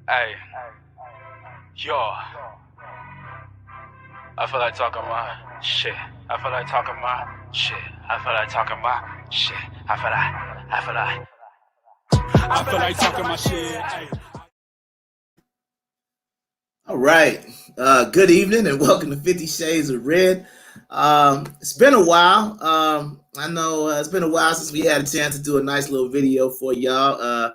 Hey, yo, I feel like talking my shit. I feel like talking my shit. I feel like talking my shit. I feel like talking my shit. Hey. All right. Good evening and welcome to 50 Shades of Red. It's been a while. I know it's been a while since we had a chance to do a nice little video for y'all.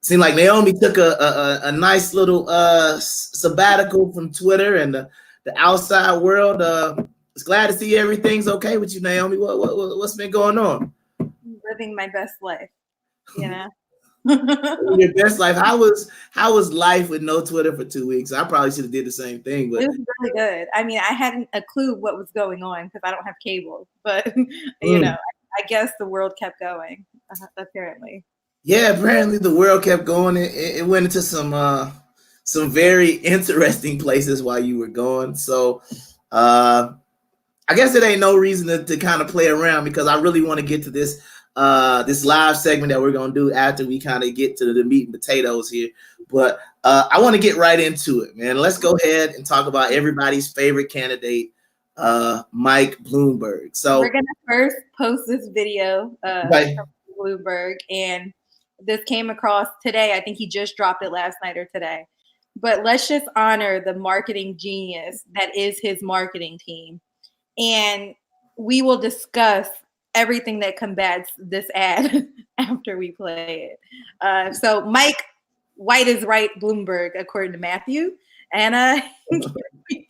Seemed like Naomi took a nice little sabbatical from Twitter and the outside world. It's glad to see everything's okay with you, Naomi. What's been going on? Living my best life, you know. Your best life. How was life with no Twitter for 2 weeks? I probably should have did the same thing, but it was really good. I mean, I hadn't a clue what was going on because I don't have cable, but you know, I guess the world kept going. Apparently. Yeah, apparently the world kept going. It went into some very interesting places while you were gone. So I guess it ain't no reason to kind of play around because I really want to get to this live segment that we're gonna do after we kind of get to the meat and potatoes here. But I want to get right into it, man. Let's go ahead and talk about everybody's favorite candidate, Mike Bloomberg. So we're gonna first post this video right. from Bloomberg, and this came across today. I think he just dropped it last night or today. But let's just honor the marketing genius that is his marketing team. And we will discuss everything that combats this ad after we play it. So Mike, white is right, Bloomberg, according to Matthew. And here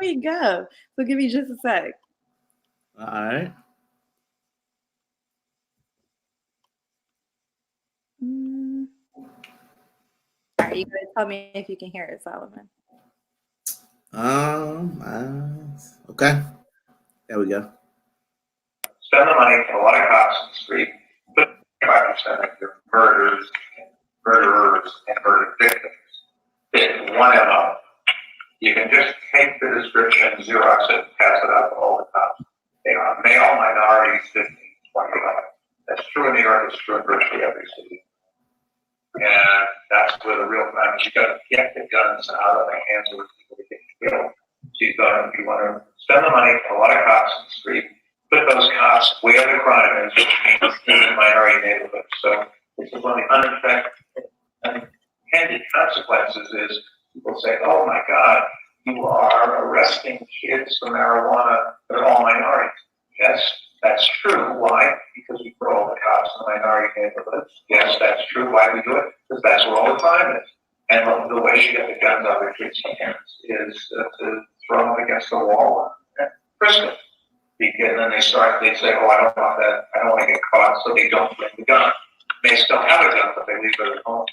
we go. So give me just a sec. All right. All right, you gotta tell me if you can hear it, Solomon. Okay. There we go. Spend the money for a lot of cops in the street, but 5% of your murderers and murder victims fit one MO. You can just take the description, Xerox it, pass it out to all the cops. They are male minorities, 15, 25. That's true in New York, it's true in virtually every city. And that's where the real crime is. You got to get the guns out of the hands of the people that get killed. So you want to spend the money for a lot of cops in the street, put those cops where the crime is, which means in minority neighborhoods. So this is one of the unintended consequences is people say, oh my God, you are arresting kids for marijuana that are all minorities. Yes, that's true. Why? Because we put all the cops in the minority neighborhoods. Yes, that's true. Why we do it? Because that's where all the crime is. And the way you get the guns out of the kids' hands is to throw them against the wall and frisk them. And then they say, oh, I don't want that. I don't want to get caught, so they don't bring the gun. They still have a gun, but they leave it at home.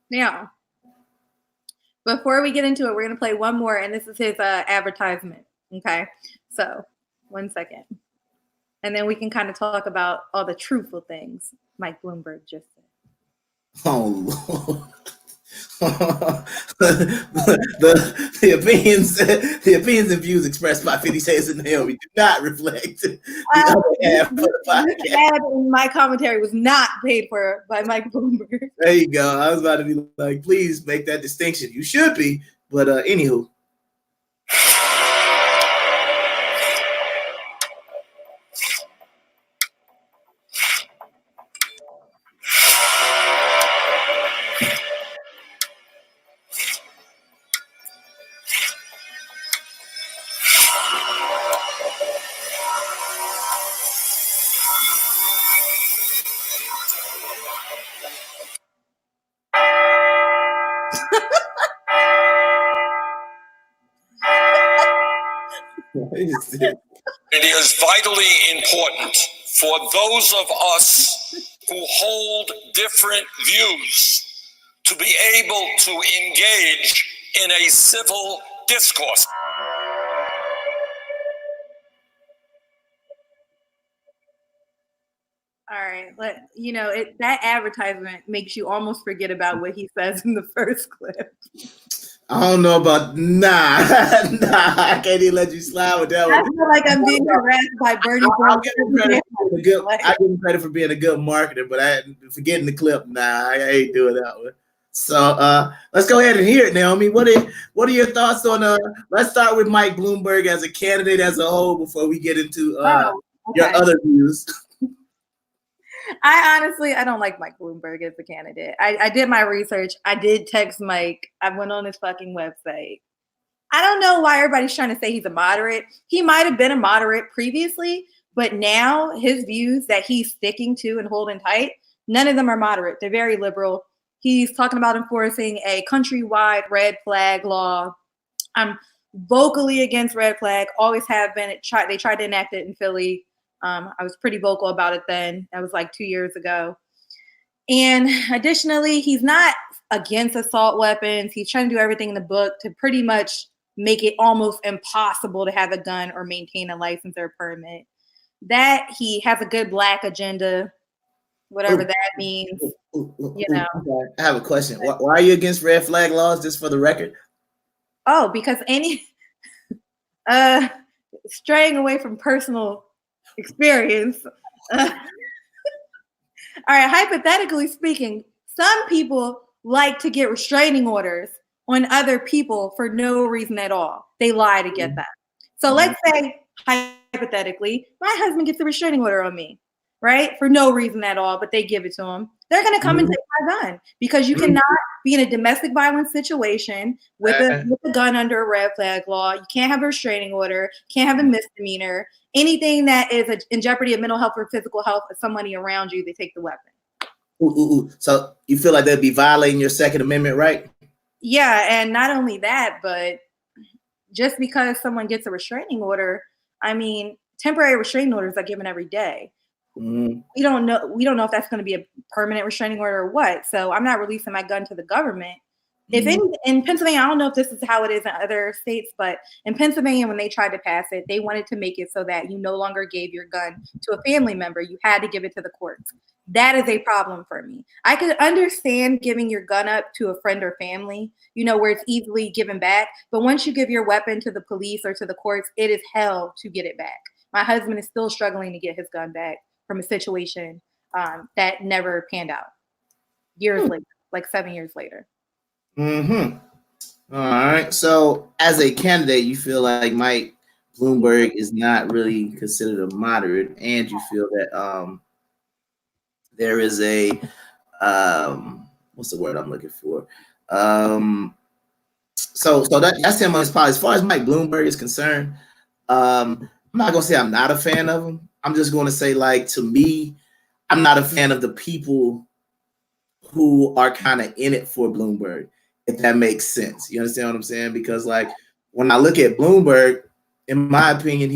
Yeah. Before we get into it, we're going to play one more, and this is his advertisement. Okay. So 1 second. And then we can kind of talk about all the truthful things Mike Bloomberg just said. Oh, Lord. the opinions and views expressed by 50 Shades of Naomi do not reflect the other half of the podcast. My commentary was not paid for by Mike Bloomberg. There you go. I was about to be like, please make that distinction. You should be, but anywho. It is vitally important for those of us who hold different views to be able to engage in a civil discourse. All right, that advertisement makes you almost forget about what he says in the first clip. I don't know about I can't even let you slide with that one. I feel like I'm being harassed by Bernie. I give him credit for being a good marketer, but forgetting the clip, I ain't doing that one. So let's go ahead and hear it, Naomi. What are your thoughts on let's start with Mike Bloomberg as a candidate as a whole before we get into your other views. I don't like Mike Bloomberg as a candidate. I did my research. I did text Mike. I went on his fucking website. I don't know why everybody's trying to say he's a moderate. He might have been a moderate previously, but now his views that he's sticking to and holding tight, none of them are moderate. They're very liberal. He's talking about enforcing a countrywide red flag law. I'm vocally against red flag, always have been. They tried to enact it in Philly. I was pretty vocal about it then. That was like 2 years ago. And additionally, he's not against assault weapons. He's trying to do everything in the book to pretty much make it almost impossible to have a gun or maintain a license or permit. That he has a good black agenda, whatever that means. You know. I have a question. Why are you against red flag laws, just for the record? Oh, because straying away from personal experience. All right, hypothetically speaking, some people like to get restraining orders on other people for no reason at all. They lie to get that. So let's say, hypothetically, my husband gets a restraining order on me, right? For no reason at all, but they give it to him. They're going to come and take my gun because you cannot be in a domestic violence situation with a gun under a red flag law. You can't have a restraining order, can't have a misdemeanor. Anything that is in jeopardy of mental health or physical health of somebody around you, they take the weapon. So you feel like they'd be violating your Second Amendment right? Yeah, and not only that, but just because someone gets a restraining order, I mean, temporary restraining orders are given every day. We don't know if that's going to be a permanent restraining order or what. So I'm not releasing my gun to the government. If in Pennsylvania, I don't know if this is how it is in other states, but in Pennsylvania, when they tried to pass it, they wanted to make it so that you no longer gave your gun to a family member. You had to give it to the courts. That is a problem for me. I could understand giving your gun up to a friend or family, where it's easily given back. But once you give your weapon to the police or to the courts, it is hell to get it back. My husband is still struggling to get his gun back from a situation that never panned out. Years later, like 7 years later. All right. So as a candidate, you feel like Mike Bloomberg is not really considered a moderate, and you feel that there is a what's the word I'm looking for? So that's him on his part. As far as Mike Bloomberg is concerned, I'm not gonna say I'm not a fan of him. I'm just gonna say, like, to me, I'm not a fan of the people who are kind of in it for Bloomberg, if that makes sense. You understand what I'm saying? Because, like, when I look at Bloomberg, in my opinion,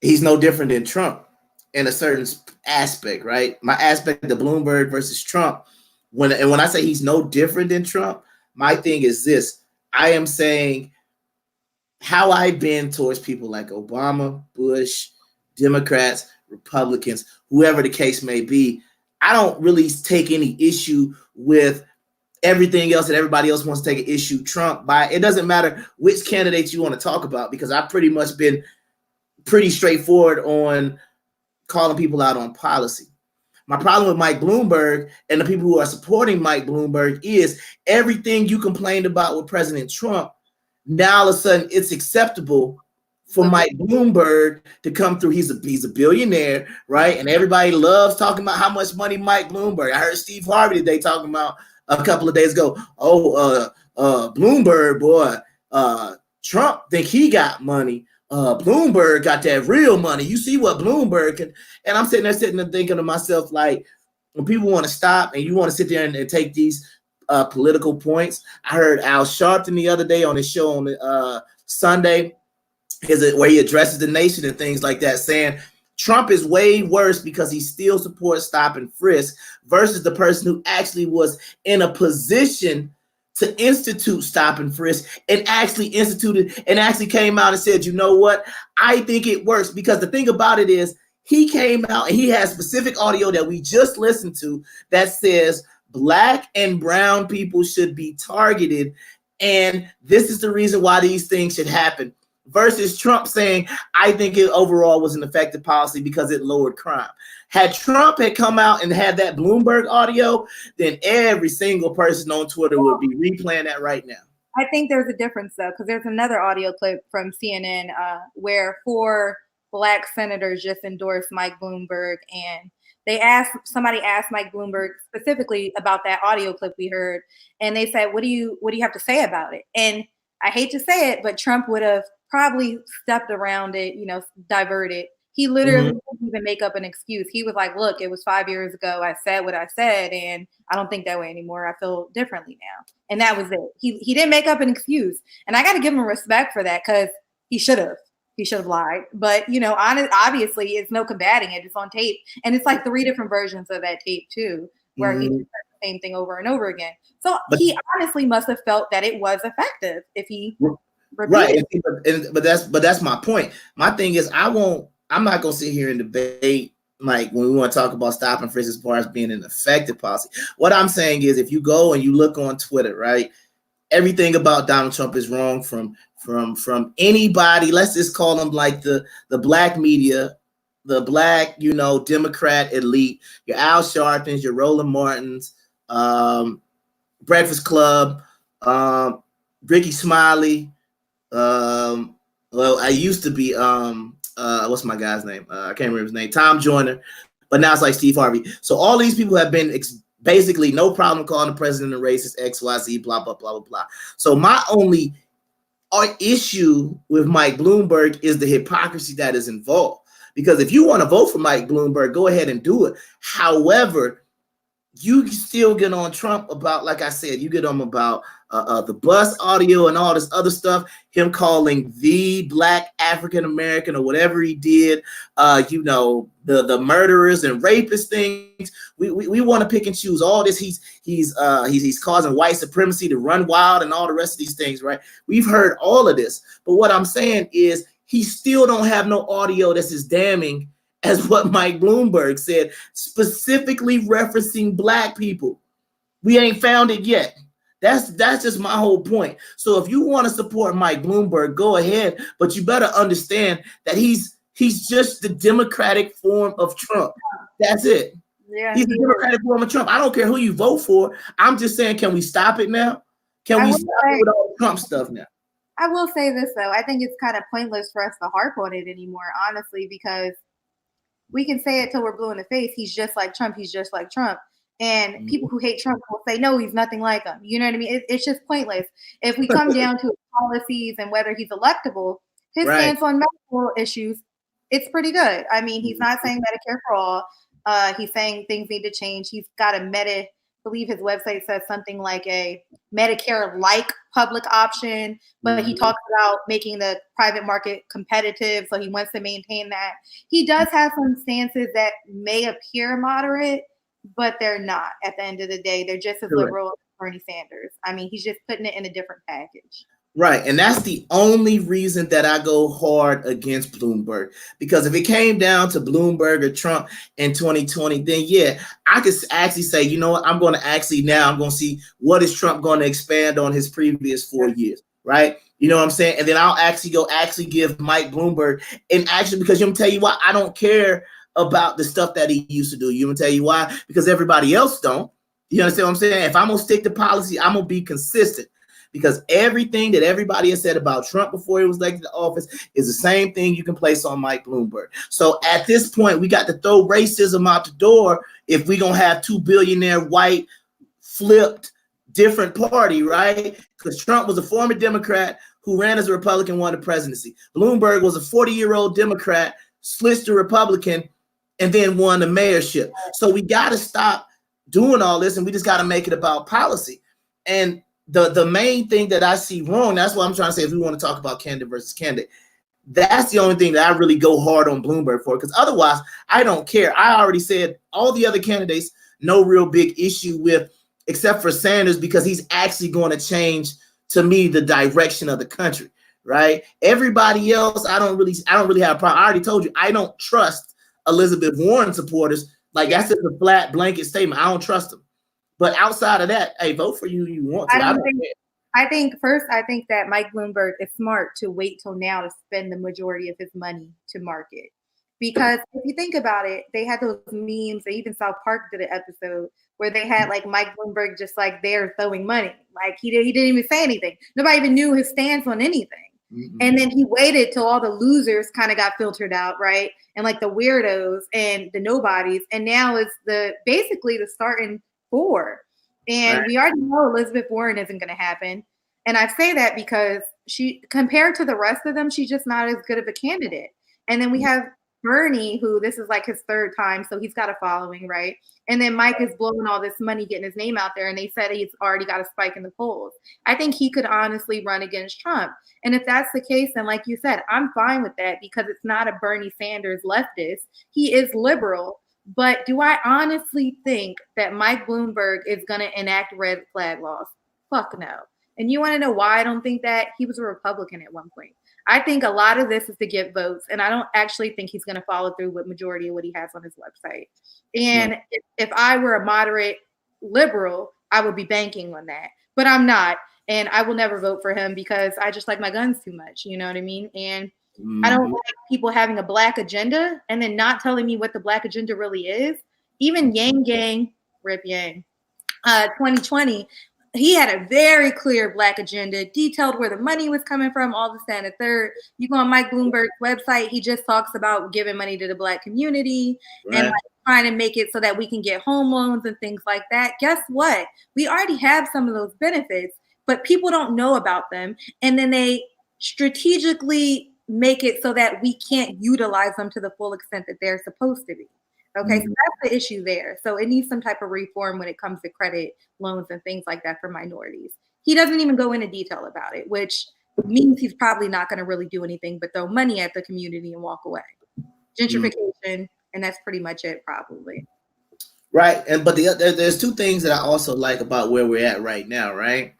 he's no different than Trump in a certain aspect, right? My aspect of Bloomberg versus Trump, when I say he's no different than Trump, my thing is this. I am saying how I've been towards people like Obama, Bush, Democrats, Republicans, whoever the case may be. I don't really take any issue with everything else that everybody else wants to take an issue Trump by. It doesn't matter which candidates you want to talk about, because I've pretty much been pretty straightforward on calling people out on policy. My problem with Mike Bloomberg and the people who are supporting Mike Bloomberg is everything you complained about with President Trump, now all of a sudden it's acceptable for Mike Bloomberg to come through. He's a billionaire, right? And everybody loves talking about how much money Mike Bloomberg. I heard Steve Harvey today talking about a couple of days ago. Bloomberg, boy, Trump think he got money. Bloomberg got that real money. You see what Bloomberg can. And I'm sitting there thinking to myself, like, when people want to stop and you want to sit there and take these political points. I heard Al Sharpton the other day on his show on Sunday, where he addresses the nation and things like that, saying Trump is way worse because he still supports stop and frisk versus the person who actually was in a position to institute stop and frisk and actually instituted and actually came out and said, you know what, I think it works. Because the thing about it is, he came out and he has specific audio that we just listened to that says Black and brown people should be targeted, and this is the reason why these things should happen. Versus Trump saying, I think it overall was an effective policy because it lowered crime. Had Trump had come out and had that Bloomberg audio, then every single person on Twitter would be replaying that right now. I think there's a difference though, because there's another audio clip from CNN where 4 Black senators just endorsed Mike Bloomberg, and somebody asked Mike Bloomberg specifically about that audio clip we heard, and they said, "What do you have to say about it?" And I hate to say it, but Trump would have probably stepped around it, diverted. He literally didn't even make up an excuse. He was like, "Look, it was 5 years ago. I said what I said, and I don't think that way anymore. I feel differently now." And that was it. He didn't make up an excuse, and I got to give him respect for that, because he should have. He should have lied. But obviously, it's no combating it. It's on tape, and it's like 3 different versions of that tape too, where he said the same thing over and over again. So he honestly must have felt that it was effective if he repeated. Right. But that's my point. My thing is, I'm not gonna sit here and debate like when we want to talk about stopping frisk as far as being an effective policy. What I'm saying is, if you go and you look on Twitter, right, everything about Donald Trump is wrong from anybody. Let's just call them like the black media, the black, Democrat elite, your Al Sharptons, your Roland Martins, Breakfast Club, Ricky Smiley. Well, I used to be what's my guy's name? I can't remember his name. Tom Joyner, but now it's like Steve Harvey. So all these people have been basically no problem calling the president a racist, XYZ, blah blah blah blah blah. So my only issue with Mike Bloomberg is the hypocrisy that is involved. Because if you want to vote for Mike Bloomberg, go ahead and do it. However, you still get on Trump about, like I said, you get on about the bus audio and all this other stuff, him calling the black African American or whatever he did, the murderers and rapist things. We want to pick and choose all this. He's causing white supremacy to run wild and all the rest of these things, right? We've heard all of this, but what I'm saying is he still don't have no audio that's as damning as what Mike Bloomberg said, specifically referencing black people. We ain't found it yet. That's just my whole point. So if you want to support Mike Bloomberg, go ahead, but you better understand that he's just the Democratic form of Trump. That's it. Yeah, he's the Democratic form of Trump. I don't care who you vote for. I'm just saying, can we stop it now? Can we stop it with all the Trump stuff now? I will say this, though. I think it's kind of pointless for us to harp on it anymore, honestly, because we can say it till we're blue in the face. He's just like Trump. He's just like Trump. And people who hate Trump will say, no, he's nothing like him. You know what I mean? It's just pointless. If we come down to policies and whether he's electable, his stance on medical issues, it's pretty good. I mean, he's not saying Medicare for all. He's saying things need to change. He's got I believe his website says something like a Medicare-like public option, but he talks about making the private market competitive, so he wants to maintain that. He does have some stances that may appear moderate, but they're not. At the end of the day, they're just as liberal as Bernie Sanders. I mean, he's just putting it in a different package. Right. And that's the only reason that I go hard against Bloomberg. Because if it came down to Bloomberg or Trump in 2020, then yeah, I could actually say, you know what, I'm going to see what is Trump going to expand on his previous 4 years. Right. You know what I'm saying? And then I'll actually give Mike Bloomberg, and actually, because I'm going to tell you why I don't care about the stuff that he used to do. You want to tell you why? Because everybody else don't. You understand what I'm saying? If I'm going to stick to policy, I'm going to be consistent. Because everything that everybody has said about Trump before he was elected to office is the same thing you can place on Mike Bloomberg. So at this point, we got to throw racism out the door if we're going to have 2 billionaire white flipped different party, right? Because Trump was a former Democrat who ran as a Republican, won the presidency. Bloomberg was a 40-year-old Democrat, switched to Republican, and then won the mayorship. So we got to stop doing all this, and we just got to make it about policy. And the main thing that I see wrong, that's what I'm trying to say, if we want to talk about candidate versus candidate, that's the only thing that I really go hard on Bloomberg for, because otherwise I don't care. I already said all the other candidates, no real big issue with, except for Sanders, because he's actually going to change, to me, the direction of the country, right? Everybody else, I don't really have a problem. I already told you, I don't trust Elizabeth Warren supporters. Like, that's just a flat blanket statement. I don't trust them. But outside of that, hey, vote for you want to. I think that Mike Bloomberg is smart to wait till now to spend the majority of his money to market. Because if you think about it, they had those memes. Even South Park did an episode where they had like Mike Bloomberg just like there throwing money. Like he didn't even say anything. Nobody even knew his stance on anything. Mm-hmm. And then he waited till all the losers kind of got filtered out, right? And like the weirdos and the nobodies. And now it's basically the starting four. And we already know Elizabeth Warren isn't going to happen. And I say that because she, compared to the rest of them, she's just not as good of a candidate. And then we have Bernie, who this is like his third time, so he's got a following, right? And then Mike is blowing all this money, getting his name out there, and they said he's already got a spike in the polls. I think he could honestly run against Trump. And if that's the case, then like you said, I'm fine with that because it's not a Bernie Sanders leftist. He is liberal. But do I honestly think that Mike Bloomberg is going to enact red flag laws? Fuck no. And you want to know why I don't think that? He was a Republican at one point. I think a lot of this is to get votes, and I don't actually think he's going to follow through with majority of what he has on his website. And if I were a moderate liberal, I would be banking on that. But I'm not, and I will never vote for him because I just like my guns too much. You know what I mean? And I don't like people having a black agenda and then not telling me what the black agenda really is. Even Yang Gang, Rip Yang, 2020, he had a very clear black agenda, detailed where the money was coming from, all this, that, and the third. You go on Mike Bloomberg's website, he just talks about giving money to the black community and like trying to make it so that we can get home loans and things like that. Guess what? We already have some of those benefits, but people don't know about them. And then they strategically make it so that we can't utilize them to the full extent that they're supposed to be. Okay, so that's the issue there. So it needs some type of reform when it comes to credit, loans, and things like that for minorities. He doesn't even go into detail about it, which means he's probably not going to really do anything but throw money at the community and walk away. Gentrification, and that's pretty much it, probably. Right, but there's two things that I also like about where we're at right now, right?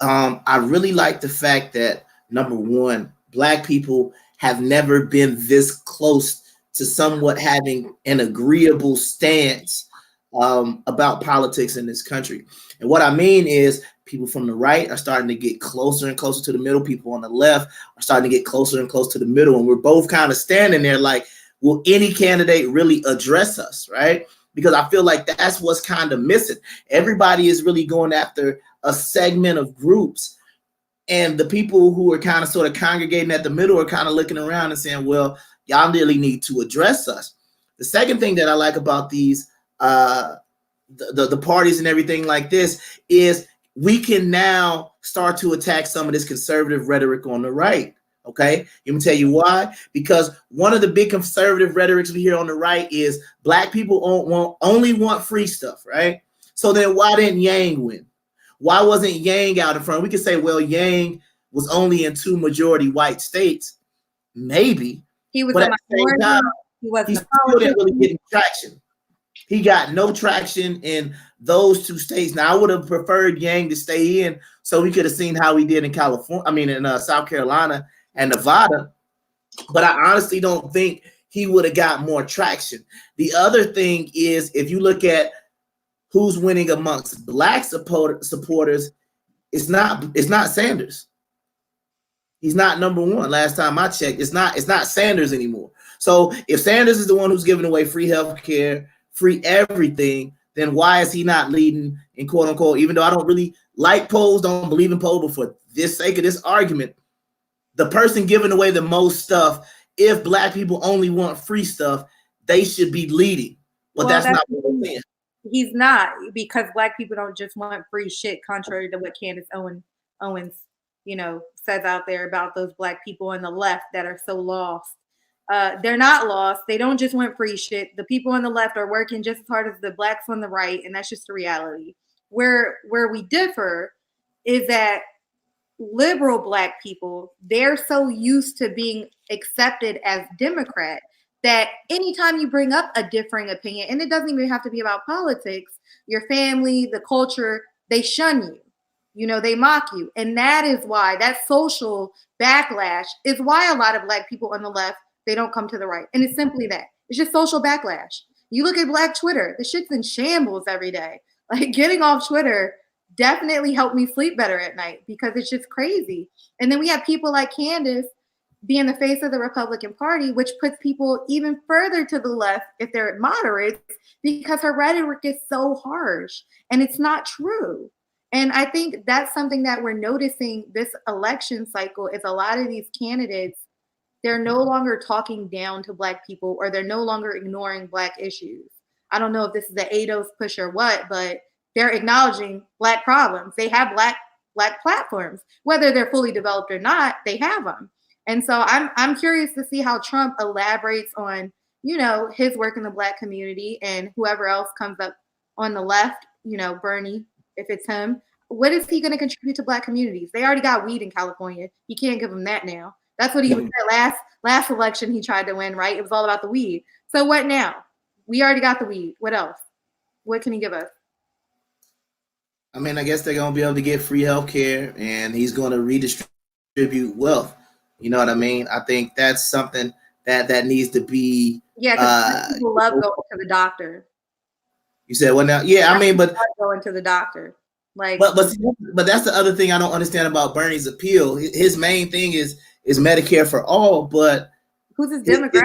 I really like the fact that, number one, Black people have never been this close to somewhat having an agreeable stance about politics in this country. And what I mean is people from the right are starting to get closer and closer to the middle. People on the left are starting to get closer and closer to the middle. And we're both kind of standing there like, will any candidate really address us, right? Because I feel like that's what's kind of missing. Everybody is really going after a segment of groups. And the people who are kind of sort of congregating at the middle are kind of looking around and saying, well, y'all really need to address us. The second thing that I like about these, the parties and everything like this is we can now start to attack some of this conservative rhetoric on the right. Okay, let me tell you why. Because one of the big conservative rhetorics we hear on the right is Black people only want free stuff, right? So then why didn't Yang win? Why wasn't Yang out in front? We could say, well, Yang was only in 2 majority white states. Maybe. He was but at the same time, he still didn't really get traction. He got no traction in those 2 states. Now, I would have preferred Yang to stay in so we could have seen how he did in in South Carolina and Nevada. But I honestly don't think he would have got more traction. The other thing is, if you look at who's winning amongst Black supporters, it's not Sanders. He's not number one. Last time I checked, it's not Sanders anymore. So if Sanders is the one who's giving away free health care, free everything, then why is he not leading in quote unquote, even though I don't really like polls, don't believe in polls, but for this sake of this argument, the person giving away the most stuff, if Black people only want free stuff, they should be leading. But that's not what we're saying. He's not, because Black people don't just want free shit, contrary to what Candace Owens says out there about those Black people on the left that are so lost. They're not lost. They don't just want free shit. The people on the left are working just as hard as the Blacks on the right, and that's just the reality. Where we differ is that liberal Black people, they're so used to being accepted as Democrat that anytime you bring up a differing opinion, and it doesn't even have to be about politics, your family, the culture, they shun you. They mock you. And that is why that social backlash is why a lot of Black people on the left, they don't come to the right. And it's simply that. It's just social backlash. You look at Black Twitter, the shit's in shambles every day. Like, getting off Twitter definitely helped me sleep better at night because it's just crazy. And then we have people like Candace be in the face of the Republican Party, which puts people even further to the left if they're moderates, because her rhetoric is so harsh and it's not true. And I think that's something that we're noticing this election cycle is a lot of these candidates, they're no longer talking down to Black people, or they're no longer ignoring Black issues. I don't know if this is the ADOS push or what, but they're acknowledging Black problems. They have Black platforms, whether they're fully developed or not, they have them. And so I'm curious to see how Trump elaborates on, you know, his work in the Black community, and whoever else comes up on the left, you know, Bernie, if it's him, what is he going to contribute to Black communities? They already got weed in California. You can't give them that now. That's what he was said last election he tried to win, right? It was all about the weed. So what now? We already got the weed. What else? What can he give us? I mean, I guess they're going to be able to get free health care, and he's going to redistribute wealth. You know what I mean? I think that's something that needs to be. Yeah, because people love going to the doctor. You said what now? Yeah, I mean, but going to the doctor, like, but that's the other thing I don't understand about Bernie's appeal. His main thing is Medicare for all, but who's his demographic?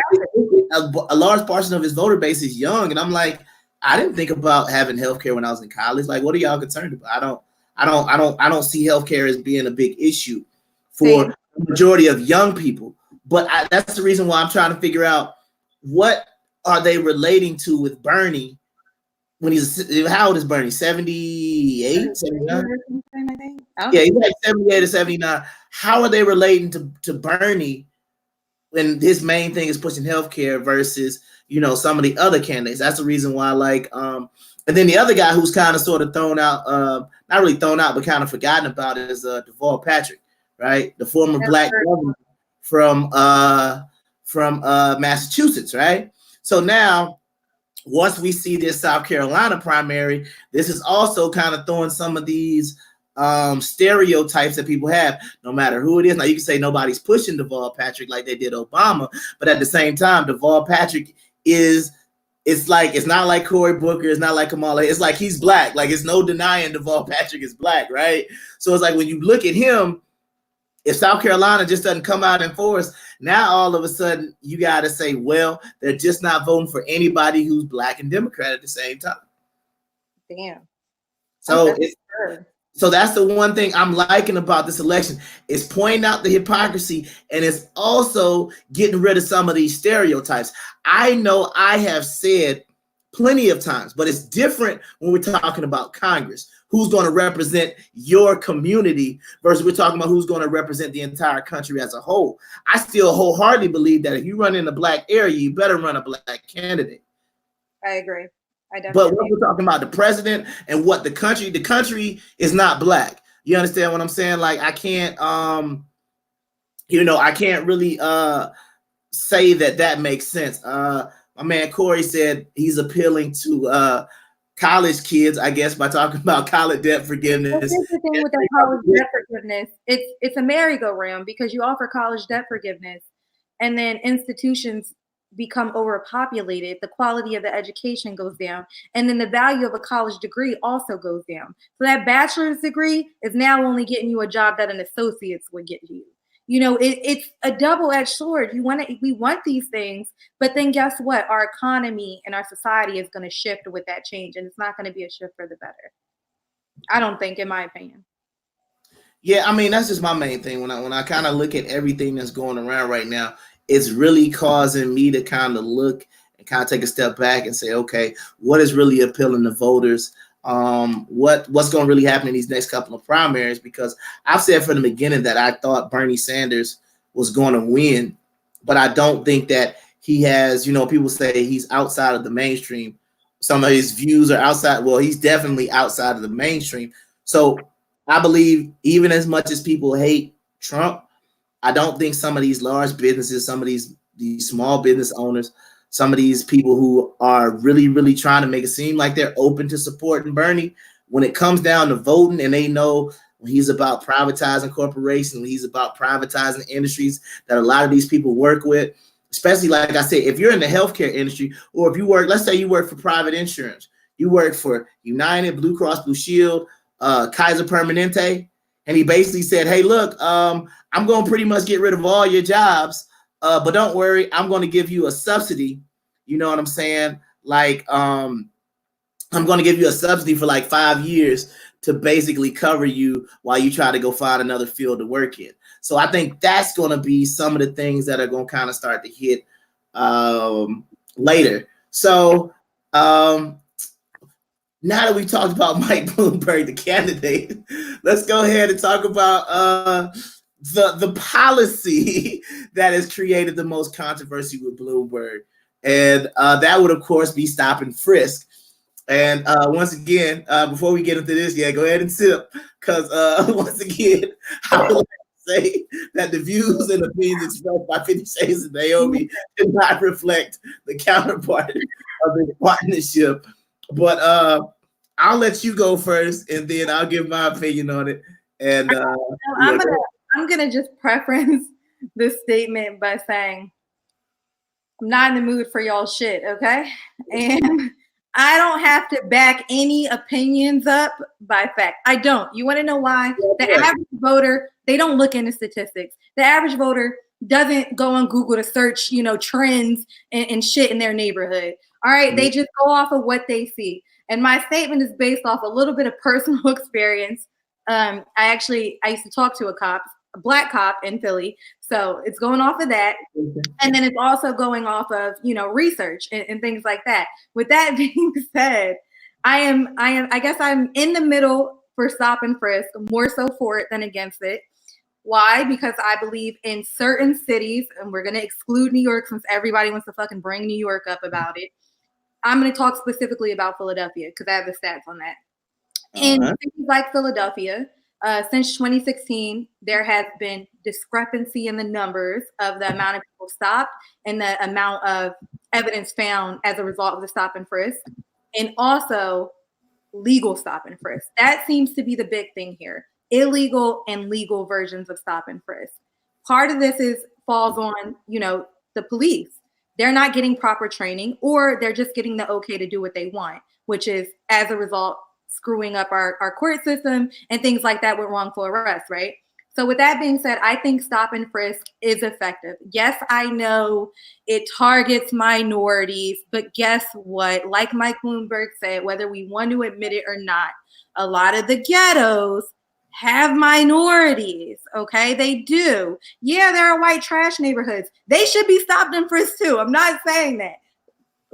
A large portion of his voter base is young, and I'm like, I didn't think about having healthcare when I was in college. Like, what are y'all concerned about? I don't see healthcare as being a big issue for the majority of young people. But that's the reason why I'm trying to figure out what are they relating to with Bernie when he's, how old is Bernie? 78, 79? I think. Yeah, he's like 78 or 79. How are they relating to Bernie when his main thing is pushing healthcare versus, you know, some of the other candidates? That's the reason why, like, and then the other guy who's kind of sort of thrown out, not really thrown out, but kind of forgotten about is Deval Patrick, right? The former Black governor from Massachusetts, right? So now, once we see this South Carolina primary, this is also kind of throwing some of these stereotypes that people have, no matter who it is. Now, you can say nobody's pushing Deval Patrick like they did Obama, but at the same time, Deval Patrick it's not like Cory Booker, it's not like Kamala, it's like he's Black. Like, it's no denying Deval Patrick is Black, right? So it's like when you look at him, if South Carolina just doesn't come out in force, now all of a sudden you got to say, well, they're just not voting for anybody who's Black and Democrat at the same time. Damn. So so that's the one thing I'm liking about this election, is pointing out the hypocrisy, and it's also getting rid of some of these stereotypes. I know I have said plenty of times, but it's different when we're talking about Congress. Who's going to represent your community versus we're talking about who's going to represent the entire country as a whole. I still wholeheartedly believe that if you run in a Black area, you better run a Black candidate. I agree. I definitely. But when we're talking about the president and what the country is not Black. You understand what I'm saying? Like, I can't, I can't really say that makes sense. My man Corey said he's appealing to college kids, I guess, by talking about college debt forgiveness. Well, here's the thing with that college debt forgiveness. It's a merry-go-round, because you offer college debt forgiveness and then institutions become overpopulated, the quality of the education goes down, and then the value of a college degree also goes down. So that bachelor's degree is now only getting you a job that an associate's would get you. You know, it's a double-edged sword. We want these things, but then guess what? Our economy and our society is going to shift with that change, and it's not going to be a shift for the better. I don't think, in my opinion. Yeah, I mean, that's just my main thing. When I kind of look at everything that's going around right now, it's really causing me to kind of look and kind of take a step back and say, okay, what is really appealing to voters? What's going to really happen in these next couple of primaries? Because I've said from the beginning that I thought Bernie Sanders was going to win, but I don't think that he has, people say he's outside of the mainstream. Some of his views are outside. Well, he's definitely outside of the mainstream. So I believe even as much as people hate Trump, I don't think some of these large businesses, some of these small business owners, some of these people who are really, really trying to make it seem like they're open to supporting Bernie, when it comes down to voting and they know when he's about privatizing corporations, when he's about privatizing industries that a lot of these people work with, especially, like I said, if you're in the healthcare industry, or if you work, let's say you work for private insurance, you work for United, Blue Cross Blue Shield, Kaiser Permanente, and he basically said, hey, look, I'm I'm going to pretty much get rid of all your jobs, but don't worry, I'm going to give you a subsidy. You know what I'm saying? Like, I'm going to give you a subsidy for like 5 years to basically cover you while you try to go find another field to work in. So I think that's going to be some of the things that are going to kind of start to hit later. So now that we talked about Mike Bloomberg, the candidate, let's go ahead and talk about the policy that has created the most controversy with Bloomberg. And that would, of course, be stop and frisk. And once again, before we get into this, go ahead and sip, because once again, I would like to say that the views and opinions expressed by 50 Shades of Naomi do not reflect the counterpart of the partnership. But I'll let you go first, and then I'll give my opinion on it. And I'm gonna just preference this statement by saying I'm not in the mood for y'all shit, okay? And I don't have to back any opinions up by fact. I don't. You want to know why? The average voter, they don't look into statistics. The average voter doesn't go on Google to search, trends and shit in their neighborhood. All right. They just go off of what they see. And my statement is based off a little bit of personal experience. I used to talk to a black cop in Philly. So it's going off of that. And then it's also going off of, research and things like that. With that being said, I guess I'm in the middle for stop and frisk, more so for it than against it. Why? Because I believe in certain cities, and we're going to exclude New York since everybody wants to fucking bring New York up about it. I'm going to talk specifically about Philadelphia because I have the stats on that. In cities like Philadelphia, since 2016, there has been discrepancy in the numbers of the amount of people stopped and the amount of evidence found as a result of the stop and frisk, and also legal stop and frisk. That seems to be the big thing here. Illegal and legal versions of stop and frisk. Part of this falls on, the police. They're not getting proper training, or they're just getting the okay to do what they want, which is, as a result, screwing up our court system and things like that with wrongful arrest, right? So with that being said, I think stop and frisk is effective. Yes, I know it targets minorities, but guess what? Like Mike Bloomberg said, whether we want to admit it or not, a lot of the ghettos have minorities, okay? They do. Yeah, there are white trash neighborhoods. They should be stopped and frisked too. I'm not saying that.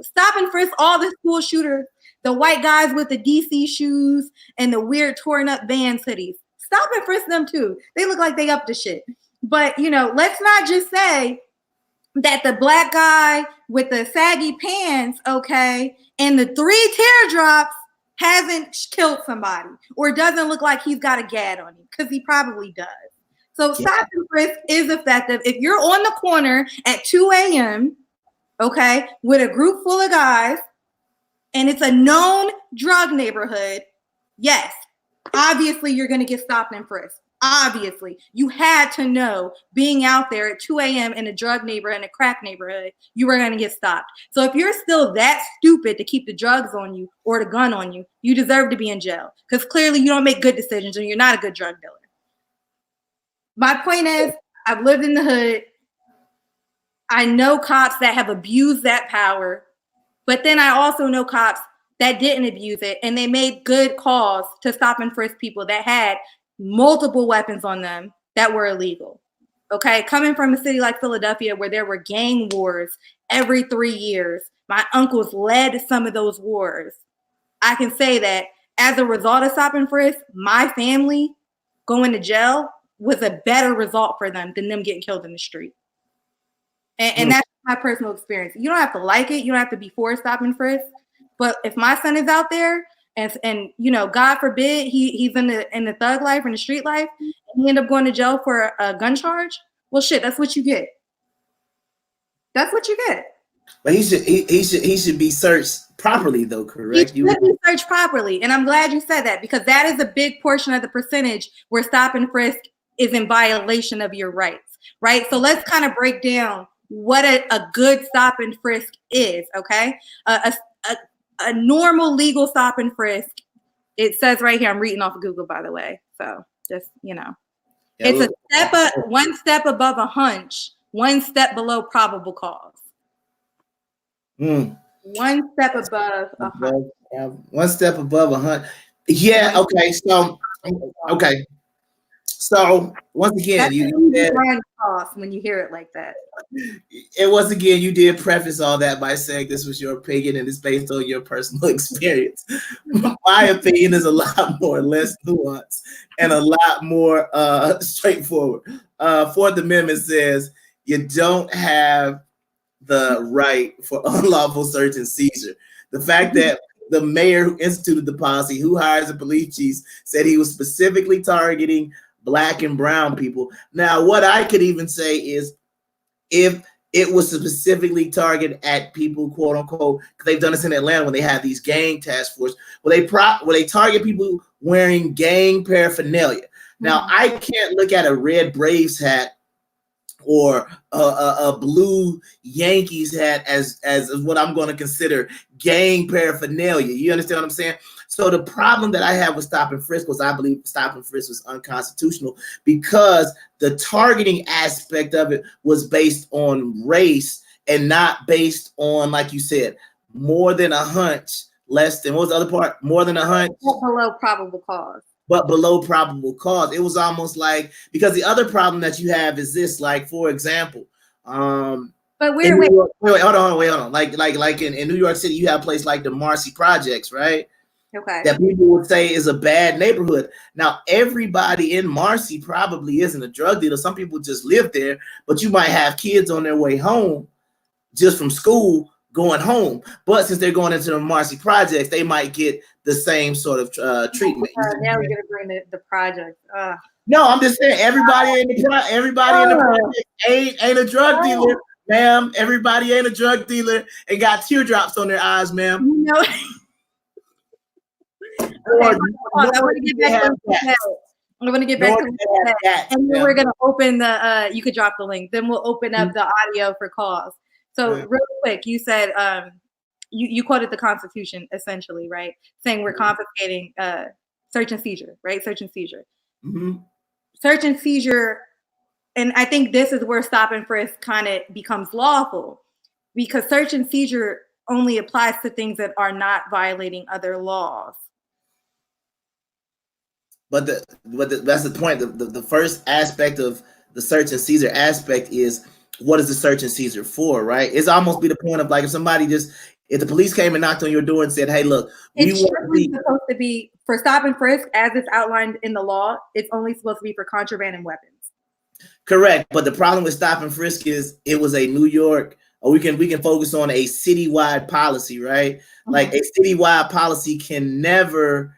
Stop and frisk all the school shooters, the white guys with the DC shoes and the weird torn up Vans hoodies. Stop and frisk them too. They look like they up to shit. But, let's not just say that the black guy with the saggy pants, okay, and the 3 teardrops hasn't killed somebody or doesn't look like he's got a gad on him, because he probably does. So stop and frisk is effective. If you're on the corner at 2 a.m., okay, with a group full of guys, and it's a known drug neighborhood, yes, obviously you're going to get stopped and frisked. Obviously, you had to know, being out there at 2 a.m. in a drug neighborhood, in a crack neighborhood, you were going to get stopped. So if you're still that stupid to keep the drugs on you or the gun on you, you deserve to be in jail, because clearly you don't make good decisions and you're not a good drug dealer. My point is, I've lived in the hood. I know cops that have abused that power, but then I also know cops that didn't abuse it, and they made good calls to stop and frisk people that had multiple weapons on them that were illegal. Okay, coming from a city like Philadelphia where there were gang wars every 3 years, my uncles led some of those wars. I can say that as a result of stop and frisk, my family going to jail was a better result for them than them getting killed in the street. And that's my personal experience. You don't have to like it. You don't have to be for stop and frisk. But if my son is out there and God forbid he's in the thug life, in the street life, and he end up going to jail for a gun charge, well, shit, that's what you get. That's what you get. But he should be searched properly, though, correct? He should be searched properly. And I'm glad you said that, because that is a big portion of the percentage where stop and frisk is in violation of your rights, right? So let's kind of break down what a good stop and frisk is, okay? A normal legal stop and frisk, it says right here, I'm reading off of Google, by the way, so just, Yeah, It's one step above a hunch, one step below probable cause. One step above a hunch. One step above a hunch. Yeah. Okay. So okay. So once again, That's you said, when you hear it like that. and once again, you did preface all that by saying this was your opinion and it's based on your personal experience. My opinion is a lot more less nuanced and a lot more straightforward. Fourth Amendment says you don't have the right for unlawful search and seizure. The fact that the mayor who instituted the policy, who hires the police chiefs, said he was specifically targeting Black and brown people. Now, what I could even say is if it was specifically targeted at people, quote unquote, because they've done this in Atlanta when they have these gang task force, where they target people wearing gang paraphernalia. Now, I can't look at a red Braves hat or a blue Yankees hat as what I'm going to consider gang paraphernalia. You understand what I'm saying? So the problem that I have with stop and frisk was I believe stop and frisk was unconstitutional because the targeting aspect of it was based on race and not based on, like you said, more than a hunch, less than, what was the other part? More than a hunch. Below probable cause. But below probable cause. It was almost like, because the other problem that you have is this, like, for example, but wait, hold on. Like in New York City, you have a place like the Marcy Projects, right? Okay. That people would say is a bad neighborhood. Now, everybody in Marcy probably isn't a drug dealer. Some people just live there, but you might have kids on their way home just from school going home. But since they're going into the Marcy Projects, they might get the same sort of treatment. Now we're gonna bring the project. No, I'm just saying everybody in the project ain't a drug dealer, ma'am. Everybody ain't a drug dealer and got teardrops on their eyes, ma'am. You know. Okay, I'm gonna get back to that. And then we're gonna open the you could drop the link. Then we'll open up the audio for calls. So real quick, you said you quoted the Constitution essentially, right? Saying we're confiscating search and seizure, right? Search and seizure. Mm-hmm. Search and seizure, and I think this is where stop and frisk kind of becomes lawful, because search and seizure only applies to things that are not violating other laws. But that's the point. The first aspect of the search and seizure aspect is, what is the search and seizure for, right? It's almost be the point of, like, if the police came and knocked on your door and said, hey, look, it's supposed to be for stop and frisk as it's outlined in the law. It's only supposed to be for contraband and weapons. Correct. But the problem with stop and frisk is it was a New York, or we can focus on a citywide policy, right? Mm-hmm. Like a citywide policy can never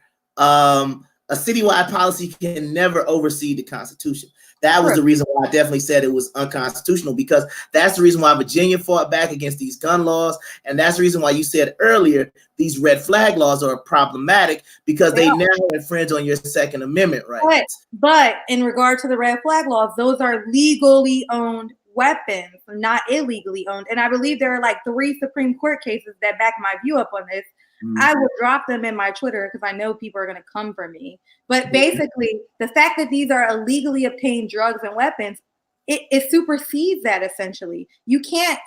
oversee the Constitution. That was the reason why I definitely said it was unconstitutional, because that's the reason why Virginia fought back against these gun laws. And that's the reason why you said earlier, these red flag laws are problematic, because they now infringe on your Second Amendment rights. But in regard to the red flag laws, those are legally owned weapons, not illegally owned. And I believe there are like 3 Supreme Court cases that back my view up on this. Mm-hmm. I will drop them in my Twitter because I know people are going to come for me. But basically, the fact that these are illegally obtained drugs and weapons, it supersedes that essentially. You can't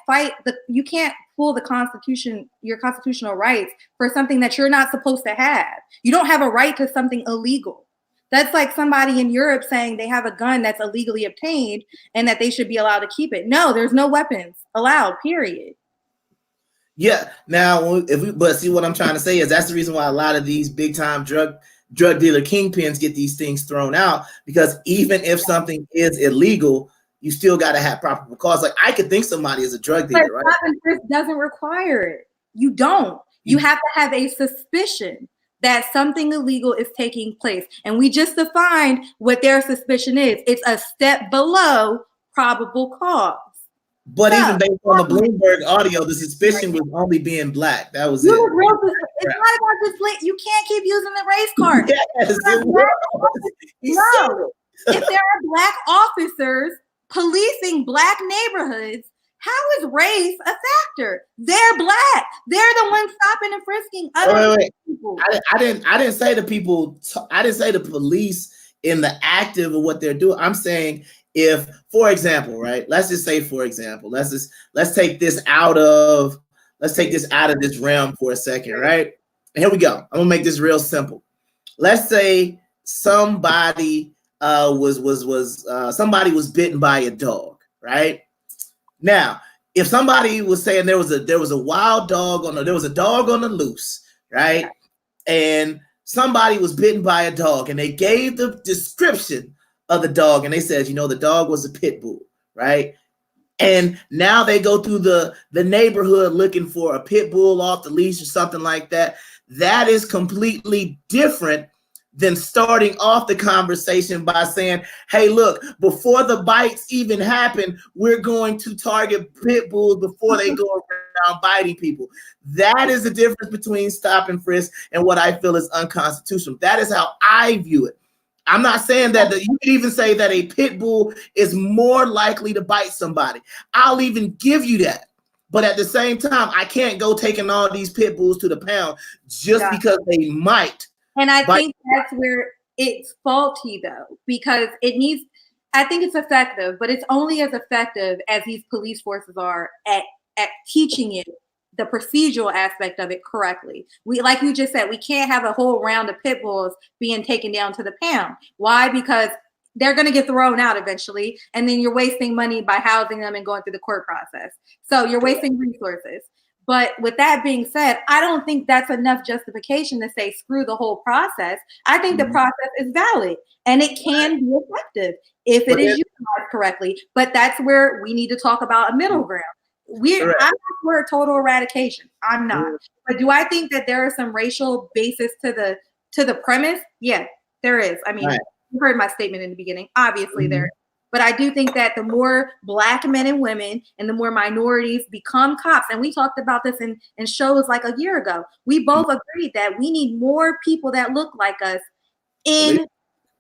you can't pull the Constitution, your constitutional rights, for something that you're not supposed to have. You don't have a right to something illegal. That's like somebody in Europe saying they have a gun that's illegally obtained and that they should be allowed to keep it. No, there's no weapons allowed, period. Yeah. Now, but see, what I'm trying to say is that's the reason why a lot of these big time drug dealer kingpins get these things thrown out, because even if something is illegal, you still got to have probable cause. Like, I could think somebody is a drug dealer, right? Stop and frisk doesn't require it. You don't. You have to have a suspicion that something illegal is taking place. And we just defined what their suspicion is. It's a step below probable cause. But even based on the Bloomberg audio, the suspicion was only being Black. That was it. It's not about this. You can't keep using the race card. Yes, no. If there are Black officers policing Black neighborhoods, how is race a factor? They're Black. They're the ones stopping and frisking other people. I didn't say the people. I didn't say the police in the active of what they're doing. I'm saying if, for example, right? Let's just say, for example, let's take this out of this realm for a second, right? And here we go. I'm gonna make this real simple. Let's say somebody somebody was bitten by a dog, right? Now, if somebody was saying there was a wild dog there was a dog on the loose, right? And somebody was bitten by a dog, and they gave the description of the dog, and they said, the dog was a pit bull, right? And now they go through the neighborhood looking for a pit bull off the leash or something like that. That is completely different than starting off the conversation by saying, hey, look, before the bites even happen, we're going to target pit bulls before they go around biting people. That is the difference between stop and frisk and what I feel is unconstitutional. That is how I view it. I'm not saying that you can even say that a pit bull is more likely to bite somebody. I'll even give you that. But at the same time, I can't go taking all these pit bulls to the pound just because they might. And I think that's where it's faulty, though, because I think it's effective, but it's only as effective as these police forces are at teaching it the procedural aspect of it correctly. Like you just said, we can't have a whole round of pit bulls being taken down to the pound. Why? Because they're going to get thrown out eventually, and then you're wasting money by housing them and going through the court process. So you're wasting resources. But with that being said, I don't think that's enough justification to say screw the whole process. I think the process is valid and it can be effective if it is utilized correctly. But that's where we need to talk about a middle ground. I'm not for total eradication. I'm not. But do I think that there is some racial basis to the premise? Yeah, there is. I mean, you heard my statement in the beginning. Obviously, there is. But I do think that the more Black men and women and the more minorities become cops, and we talked about this in shows like a year ago, we both agreed that we need more people that look like us in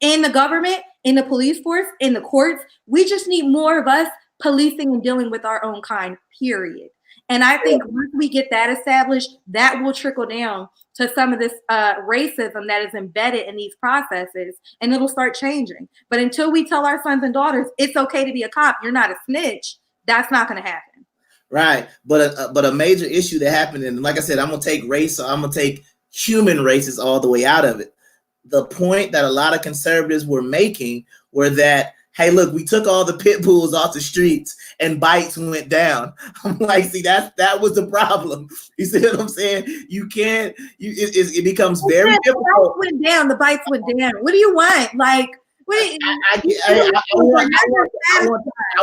the government, in the police force, in the courts. We just need more of us policing and dealing with our own kind, period. And I think once we get that established, that will trickle down to some of this racism that is embedded in these processes, and it'll start changing. But until we tell our sons and daughters it's okay to be a cop, you're not a snitch, that's not going to happen. Right. But a major issue that happened, and like I said, I'm going to take race, so I'm going to take human races all the way out of it. The point that a lot of conservatives were making were that, hey, look, we took all the pit bulls off the streets and bites went down. I'm like, see, that was the problem. You see what I'm saying? You can't. It becomes very difficult. The bites went down. The bites went down. What do you want? Like, I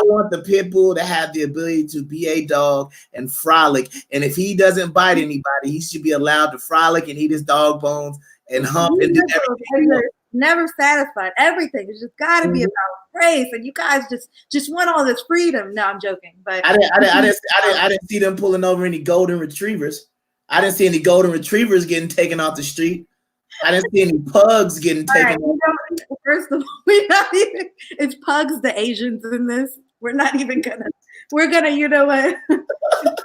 want the pit bull to have the ability to be a dog and frolic. And if he doesn't bite anybody, he should be allowed to frolic and eat his dog bones and hump and do everything. Never satisfied. Everything. It's just got to be about race, and you guys just want all this freedom. No, I'm joking, but I didn't see them pulling over any golden retrievers. I didn't see any golden retrievers getting taken off the street. I didn't see any pugs getting taken off. First of all, we're not even. It's pugs, the Asians in this. We're not even gonna. We're gonna. You know what?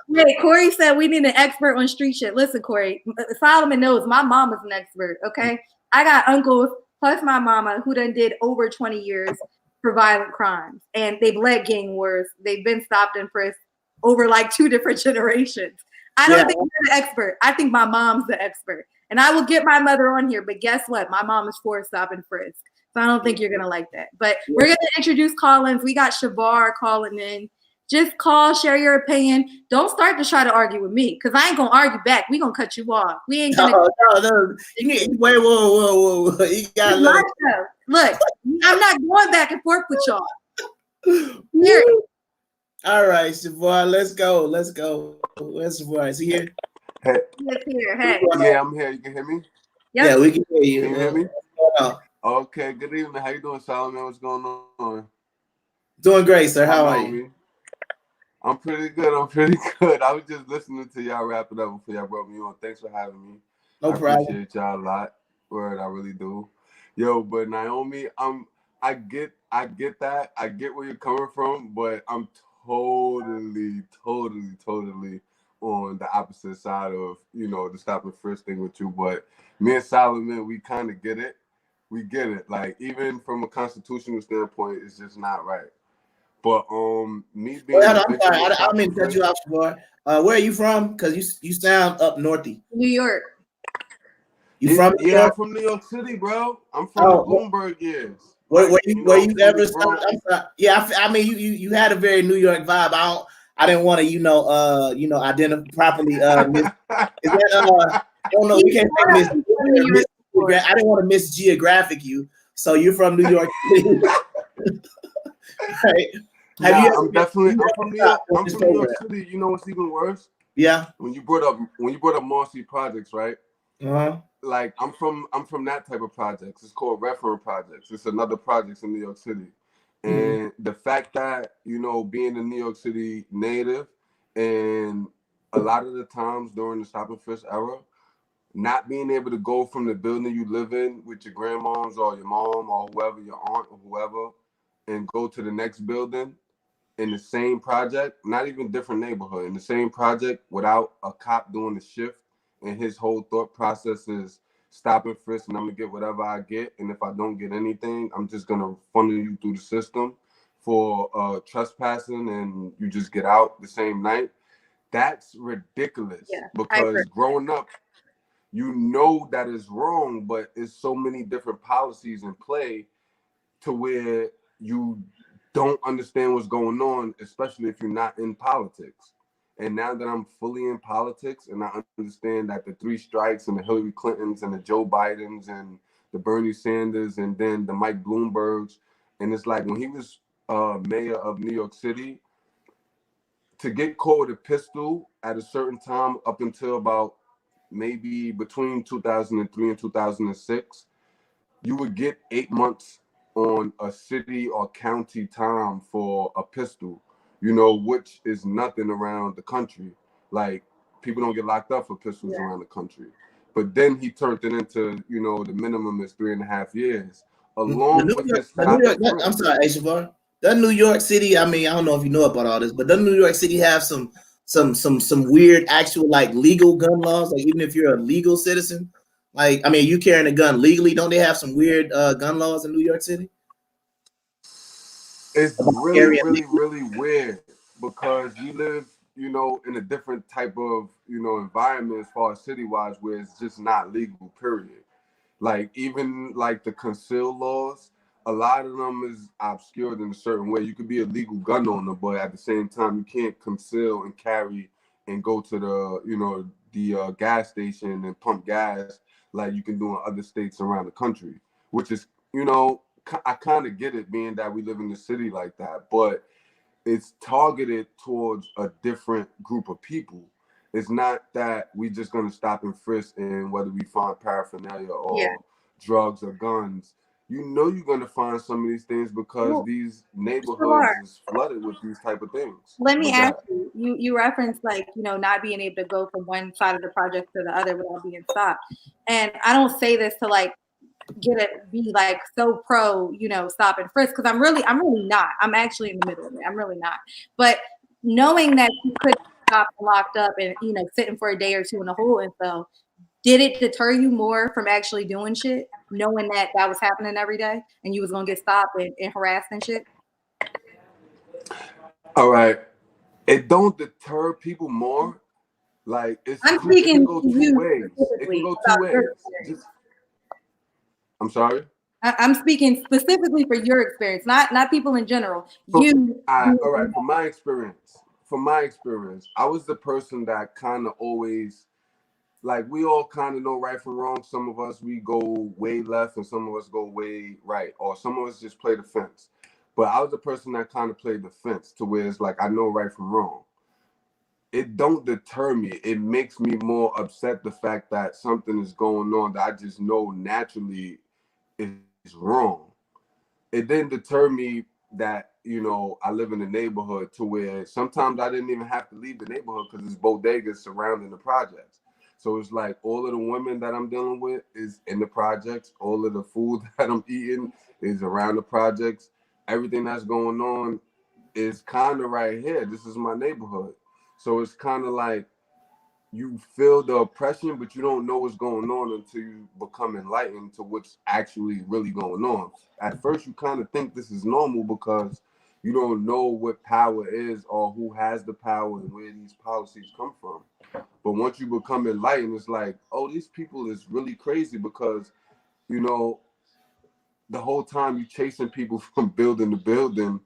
Wait, Corey said we need an expert on street shit. Listen, Corey, Solomon knows my mom is an expert. Okay, I got uncles plus my mama who done did over 20 years for violent crimes, and they've led gang wars. They've been stopped and frisked over like 2 different generations. I don't think they're the expert. I think my mom's the expert, and I will get my mother on here. But guess what? My mom is for stop and frisk, so I don't think you're gonna like that. But we're gonna introduce call-ins. We got Shavar calling in. Just call, share your opinion. Don't start to try to argue with me, because I ain't gonna argue back. We gonna cut you off. We ain't gonna. No. Wait, whoa. You got Look, I'm not going back and forth with y'all. Here. All right, Shavar, let's go. Where's Shavar? Is he here? Hey. Yes, here. Hey. Yeah, I'm here. You can hear me? Yep. Yeah, we can hear you. Can you hear me? Okay, good evening. How you doing, Solomon? What's going on? Doing great, sir. How are you? I'm pretty good. I was just listening to y'all wrap it up before y'all brought me on. Thanks for having me. No problem. I appreciate y'all a lot. Word, I really do. Yo, but Naomi, I get that. I get where you're coming from, but I'm totally on the opposite side of, the stop and frisk thing with you. But me and Solomon, we kind of get it. we get it. Like, even from a constitutional standpoint, it's just not right. But me being I'm a sorry, victim of I don't mean to cut you off, Shavar. Where are you from? Because you sound up northy. New York. You from New Yeah, York? I'm from New York City, bro. I'm from the Oh, Bloomberg years. where Like, you ever? bro. I'm sorry. Yeah, I mean you had a very New York vibe. I didn't want to identify properly. Is that I don't know. We can't say miss. I didn't want to misgeographic you. So you're from New York City, right? I'm from New York. I'm from New York City. You know what's even worse? Yeah. When you brought up Marcy Projects, right? Uh-huh. Like, I'm from that type of projects. It's called Referent Projects. It's another projects in New York City. And the fact that, being a New York City native, and a lot of the times during the Stop and Frisk era, not being able to go from the building you live in with your grandmoms or your mom or whoever, your aunt or whoever, and go to the next building in the same project, not even different neighborhood, in the same project without a cop doing the shift. And his whole thought process is stop and frisk, and I'm gonna get whatever I get. And if I don't get anything, I'm just gonna funnel you through the system for trespassing, and you just get out the same night. That's ridiculous. Because growing up, that is wrong, but it's so many different policies in play to where you don't understand what's going on, especially if you're not in politics. And now that I'm fully in politics, and I understand that the 3 strikes and the Hillary Clintons and the Joe Bidens and the Bernie Sanders and then the Mike Bloombergs, and it's like when he was mayor of New York City, to get caught with a pistol at a certain time up until about maybe between 2003 and 2006, you would get 8 months on a city or county time for a pistol, which is nothing around the country. Like, people don't get locked up for pistols around the country. But then he turned it into, the minimum is 3.5 years. Along with his I'm sorry, Shavar. Doesn't New York City, I mean, I don't know if you know about all this, but doesn't New York City have some weird actual like legal gun laws? Like, even if you're a legal citizen, like, I mean, you carrying a gun legally, don't they have some weird gun laws in New York City? It's really weird because you live, in a different type of, environment as far as city-wise, where it's just not legal, period. Like, even like the conceal laws, a lot of them is obscured in a certain way. You could be a legal gun owner, but at the same time, you can't conceal and carry and go to the gas station and pump gas like you can do in other states around the country, which is, I kind of get it, being that we live in the city like that, but it's targeted towards a different group of people. It's not that we just going to stop and frisk, and whether we find paraphernalia or drugs or guns, you're going to find some of these things because these neighborhoods is flooded with these type of things. Let me ask you, you referenced like, not being able to go from one side of the project to the other without being stopped. And I don't say this to like be like so pro, stop and frisk, because I'm really not. I'm actually in the middle of it. I'm really not. But knowing that you could stop locked up and sitting for a day or two in a hole and so, did it deter you more from actually doing shit, knowing that was happening every day and you was gonna get stopped and harassed and shit? All right, it don't deter people more. Like, it can go two ways. It can go two ways. I'm sorry? I'm speaking specifically for your experience, not people in general. All right, from my experience, I was the person that kind of always, like, we all kind of know right from wrong. Some of us, we go way left and some of us go way right, or some of us just play the fence. But I was the person that kind of played the fence to where it's like, I know right from wrong. It don't deter me. It makes me more upset the fact that something is going on that I just know naturally is wrong. It didn't deter me that, I live in a neighborhood to where sometimes I didn't even have to leave the neighborhood because there's bodegas surrounding the projects. So it's like all of the women that I'm dealing with is in the projects. All of the food that I'm eating is around the projects. Everything that's going on is kind of right here. This is my neighborhood. So it's kind of like you feel the oppression, but you don't know what's going on until you become enlightened to what's actually really going on. At first, you kind of think this is normal because you don't know what power is or who has the power and where these policies come from. But once you become enlightened, it's like, oh, these people is really crazy because, you know, the whole time you chasing people from building to building.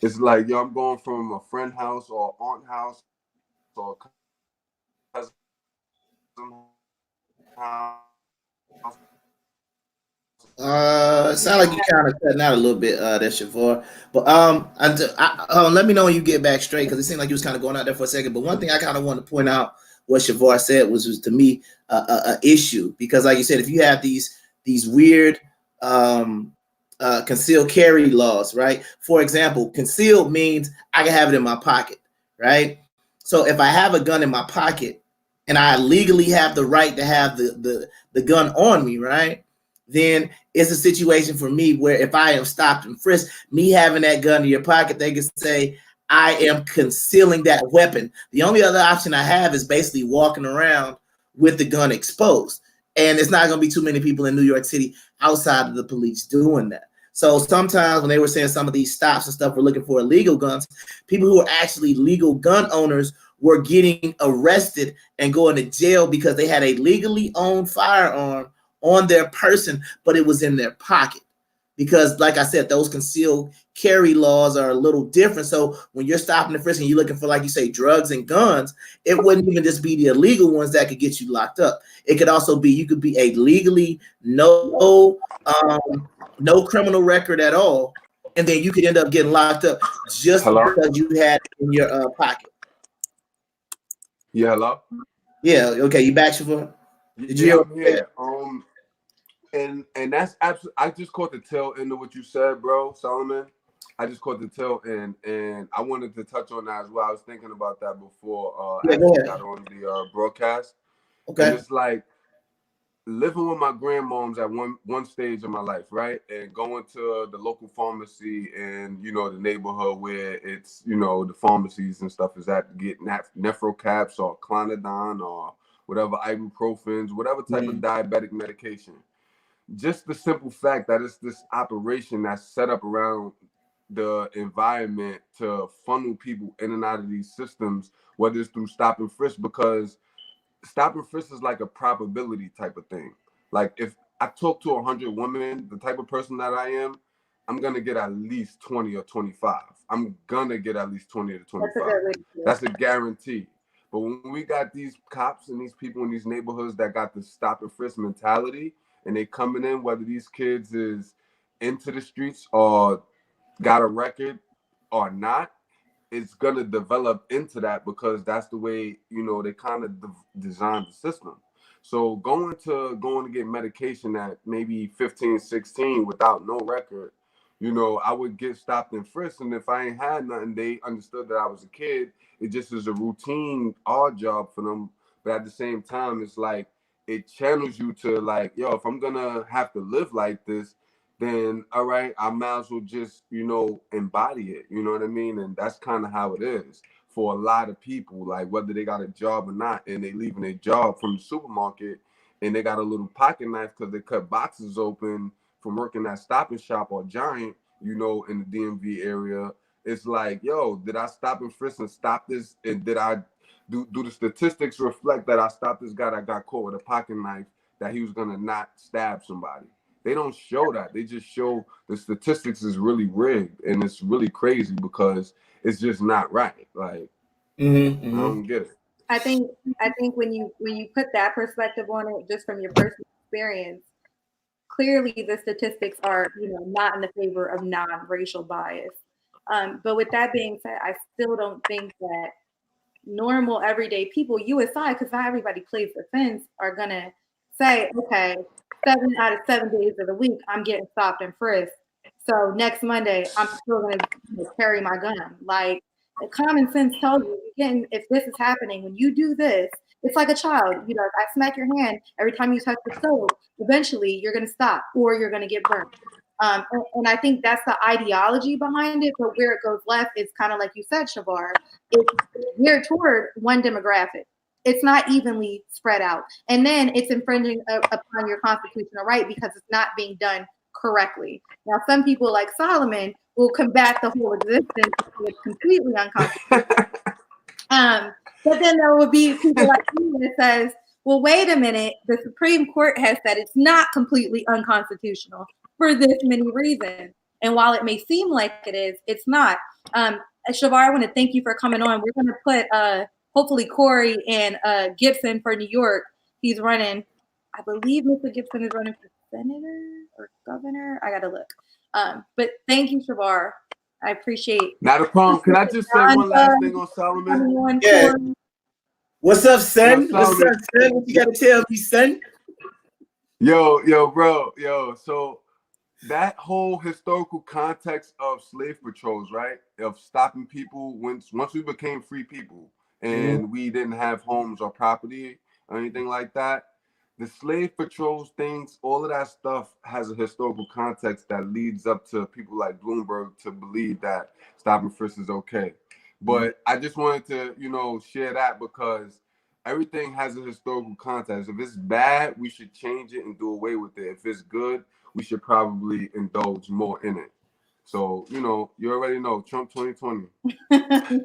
It's like, yo, I'm going from a friend house or aunt house or cousin house. Sound like you kind of cutting out a little bit, there, Shavar. But let me know when you get back straight, because it seemed like you was kind of going out there for a second. But one thing I kind of want to point out what Shavar said was to me a issue, because like you said, if you have these weird concealed carry laws, right? For example, concealed means I can have it in my pocket, right? So if I have a gun in my pocket and I legally have the right to have the gun on me, right? Then it's a situation for me where if I am stopped and frisked, me having that gun in your pocket, they can say I am concealing that weapon. The only other option I have is basically walking around with the gun exposed. And it's not going to be too many people in New York City outside of the police doing that. So sometimes when they were saying some of these stops and stuff were looking for illegal guns, people who are actually legal gun owners were getting arrested and going to jail because they had a legally owned firearm on their person, but it was in their pocket. Because like I said, those concealed carry laws are a little different. So when you're stopping the frisk and you're looking for, like you say, drugs and guns, it wouldn't even just be the illegal ones that could get you locked up. It could also be, you could be a legally no criminal record at all, and then you could end up getting locked up just because you had it in your pocket. Yeah, hello? Yeah, okay, you back, Shavar? I'm here. And that's absolutely, I just caught the tail end of what you said, bro, Solomon. I just caught the tail end, and I wanted to touch on that as well. I was thinking about that before I got on the broadcast. Okay. And it's like living with my grandmoms at one stage of my life, right? And going to the local pharmacy and, you know, the neighborhood where it's, you know, the pharmacies and stuff is at to get nephro caps or clonidine or whatever, ibuprofens, whatever type of diabetic medication. Just the simple fact that it's this operation that's set up around the environment to funnel people in and out of these systems, whether it's through stop and frisk, because stop and frisk is like a probability type of thing. Like if I talk to 100 women, the type of person that I am, I'm gonna get at least 20 or 25. I'm gonna get at least 20 to 25. That's a guarantee. But when we got these cops and these people in these neighborhoods that got the stop and frisk mentality, and they coming in, whether these kids is into the streets or got a record or not, it's gonna develop into that because that's the way, you know, they kind of designed the system. So going to get medication at maybe 15, 16 without no record, you know, I would get stopped and frisked, and if I ain't had nothing, they understood that I was a kid. It just is a routine odd job for them. But at the same time, it's like it channels you to like, yo, if I'm gonna have to live like this, then all right, I might as well just, you know, embody it. You know what I mean? And that's kind of how it is for a lot of people, like whether they got a job or not, and they leaving a job from the supermarket and they got a little pocket knife because they cut boxes open from working at Stop and Shop or Giant, you know, in the DMV area. It's like, yo, did I stop and frisk and stop this? And did I do the statistics reflect that I stopped this guy that got caught with a pocket knife, that he was gonna not stab somebody? They don't show that. They just show the statistics is really rigged, and it's really crazy because it's just not right. Like, I don't get it. I think when you put that perspective on it, just from your personal experience, clearly the statistics are, you know, not in the favor of non-racial bias. But with that being said, I still don't think that normal everyday people, you aside, because not everybody plays the fence, are gonna say, okay, 7 out of 7 days of the week, I'm getting stopped and frisked. So next Monday, I'm still gonna carry my gun. Like, the common sense tells you, again, if this is happening, when you do this, it's like a child. You know, if I smack your hand every time you touch the stove, eventually you're gonna stop or you're gonna get burnt. And I think that's the ideology behind it, but where it goes left is kind of like you said, Shavar, it's geared toward one demographic. It's not evenly spread out. And then it's infringing upon your constitutional right because it's not being done correctly. Now, some people like Solomon will combat the whole existence because it's completely unconstitutional. But then there will be people like me that says, well, wait a minute, the Supreme Court has said it's not completely unconstitutional for this many reasons. And while it may seem like it is, it's not. Shavar, I want to thank you for coming on. We're going to put hopefully Corey and Gibson for New York. He's running, I believe Mr. Gibson is running for senator or governor. I got to look. But thank you, Shavar. I appreciate. Not a problem. Can I just say one last thing on Solomon? Yeah. What's up, son? What's up, son? What you got to tell me, son? Yo, bro. So that whole historical context of slave patrols, right? Of stopping people once we became free people and we didn't have homes or property or anything like that. The slave patrols things, all of that stuff has a historical context that leads up to people like Bloomberg to believe that stop and frisk is okay. But I just wanted to, share that because everything has a historical context. If it's bad, we should change it and do away with it. If it's good, we should probably indulge more in it. So, you already know, Trump 2020.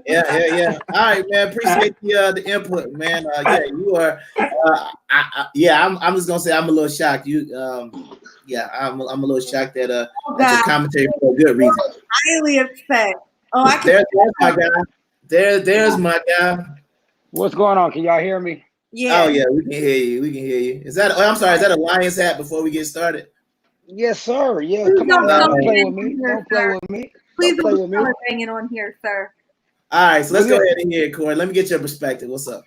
Yeah. All right, man. Appreciate the input, man. You are. I'm just gonna say I'm a little shocked. I'm a little shocked that that's a commentary for a good reason. Highly upset. There's my guy. There's my guy. What's going on? Can y'all hear me? Yeah. Oh yeah, we can hear you. Is that? I'm sorry. Is that a Lions hat? Before we get started. Yes, sir. Yeah, Please come on, don't play with me. Don't play with me. Please don't play with me. Hanging on here, sir. All right, so let's go ahead and hear it, Corey. Let me get your perspective. What's up?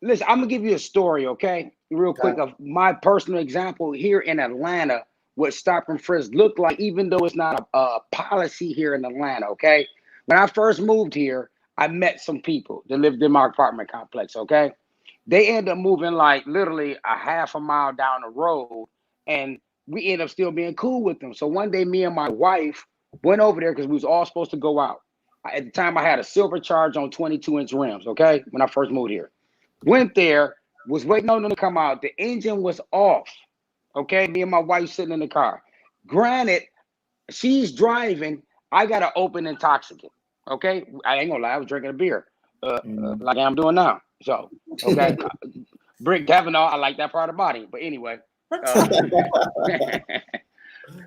Listen, I'm gonna give you a story, okay? Real quick of my personal example here in Atlanta, what stop and frisk look like, even though it's not a policy here in Atlanta, okay? When I first moved here, I met some people that lived in my apartment complex, okay? They ended up moving like literally a half a mile down the road, and we ended up still being cool with them. So one day, me and my wife went over there because we was all supposed to go out. At the time, I had a silver charge on 22-inch rims, okay? When I first moved here. Went there, was waiting on them to come out. The engine was off, okay? Me and my wife sitting in the car. Granted, she's driving. I got an open intoxicant, okay? I ain't gonna lie, I was drinking a beer like I'm doing now. So, okay. Brick Kavanaugh, I like that part of the body. But anyway.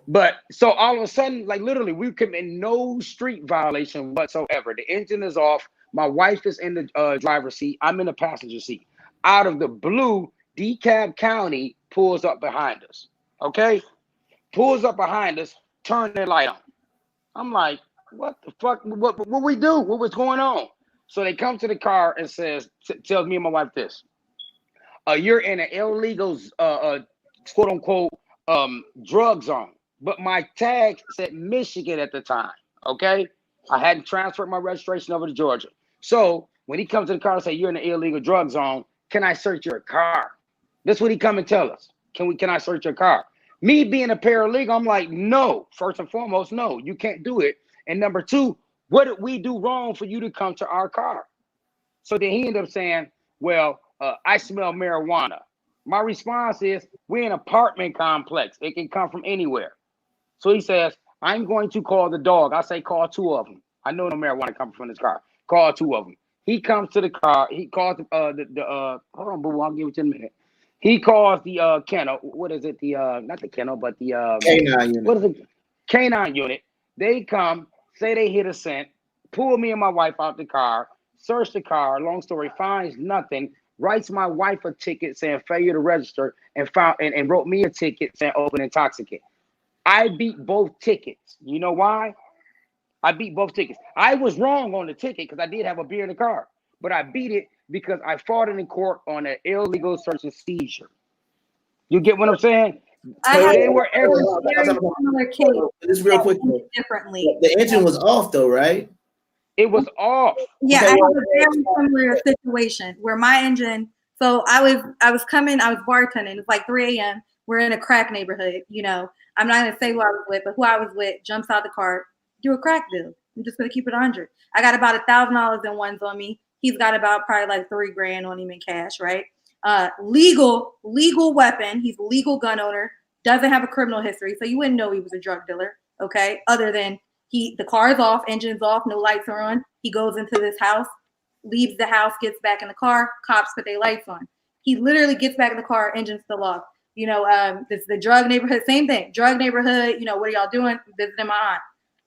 But so all of a sudden, like literally, we commit no street violation whatsoever. The engine is off. My wife is in the driver's seat. I'm in the passenger seat. Out of the blue, DeKalb County pulls up behind us. Okay, pulls up behind us, turn their light on. I'm like, what the fuck? What we do? What was going on? So they come to the car and tells me and my wife this: you're in an illegal, quote unquote, drug zone. But my tag said Michigan at the time. Okay, I hadn't transferred my registration over to Georgia. So when he comes to the car and say you're in an illegal drug zone, can I search your car? That's what he come and tell us. Can I search your car? Me being a paralegal, I'm like, no. First and foremost, no, you can't do it. And number two, what did we do wrong for you to come to our car? So then he ended up saying, well, I smell marijuana. My response is, we're an apartment complex. It can come from anywhere. So he says, I'm going to call the dog. I say, call two of them. I know no marijuana coming from this car. Call two of them. He comes to the car. He calls the hold on, boo. I'll give it to you in a minute. He calls the kennel. What is it? Not the kennel, but the K9 unit. What is it? K9 unit. They come, say they hit a scent, pull me and my wife out the car, search the car. Long story, finds nothing. Writes my wife a ticket saying failure to register, and wrote me a ticket saying open intoxicant. I beat both tickets. You know why? I beat both tickets. I was wrong on the ticket because I did have a beer in the car, but I beat it because I fought it in court on an illegal search and seizure. You get what I'm saying? They were similar case. Just real quick. Differently. The engine was off though, right? It was off. Yeah, I have a very similar situation where my engine. So I was bartending. It's like 3 a.m. We're in a crack neighborhood. I'm not gonna say who I was with, but who I was with jumps out the car, do a crack deal. I'm just gonna keep it 100. I got about $1,000 in ones on me. He's got about probably like $3,000 on him in cash, right? Legal weapon. He's a legal gun owner. Doesn't have a criminal history, so you wouldn't know he was a drug dealer. Okay, other than the car is off, engine's off, no lights are on. He goes into this house, leaves the house, gets back in the car. Cops put their lights on. He literally gets back in the car, engine's still off. This is the drug neighborhood, same thing. Drug neighborhood. What are y'all doing? Visiting my aunt.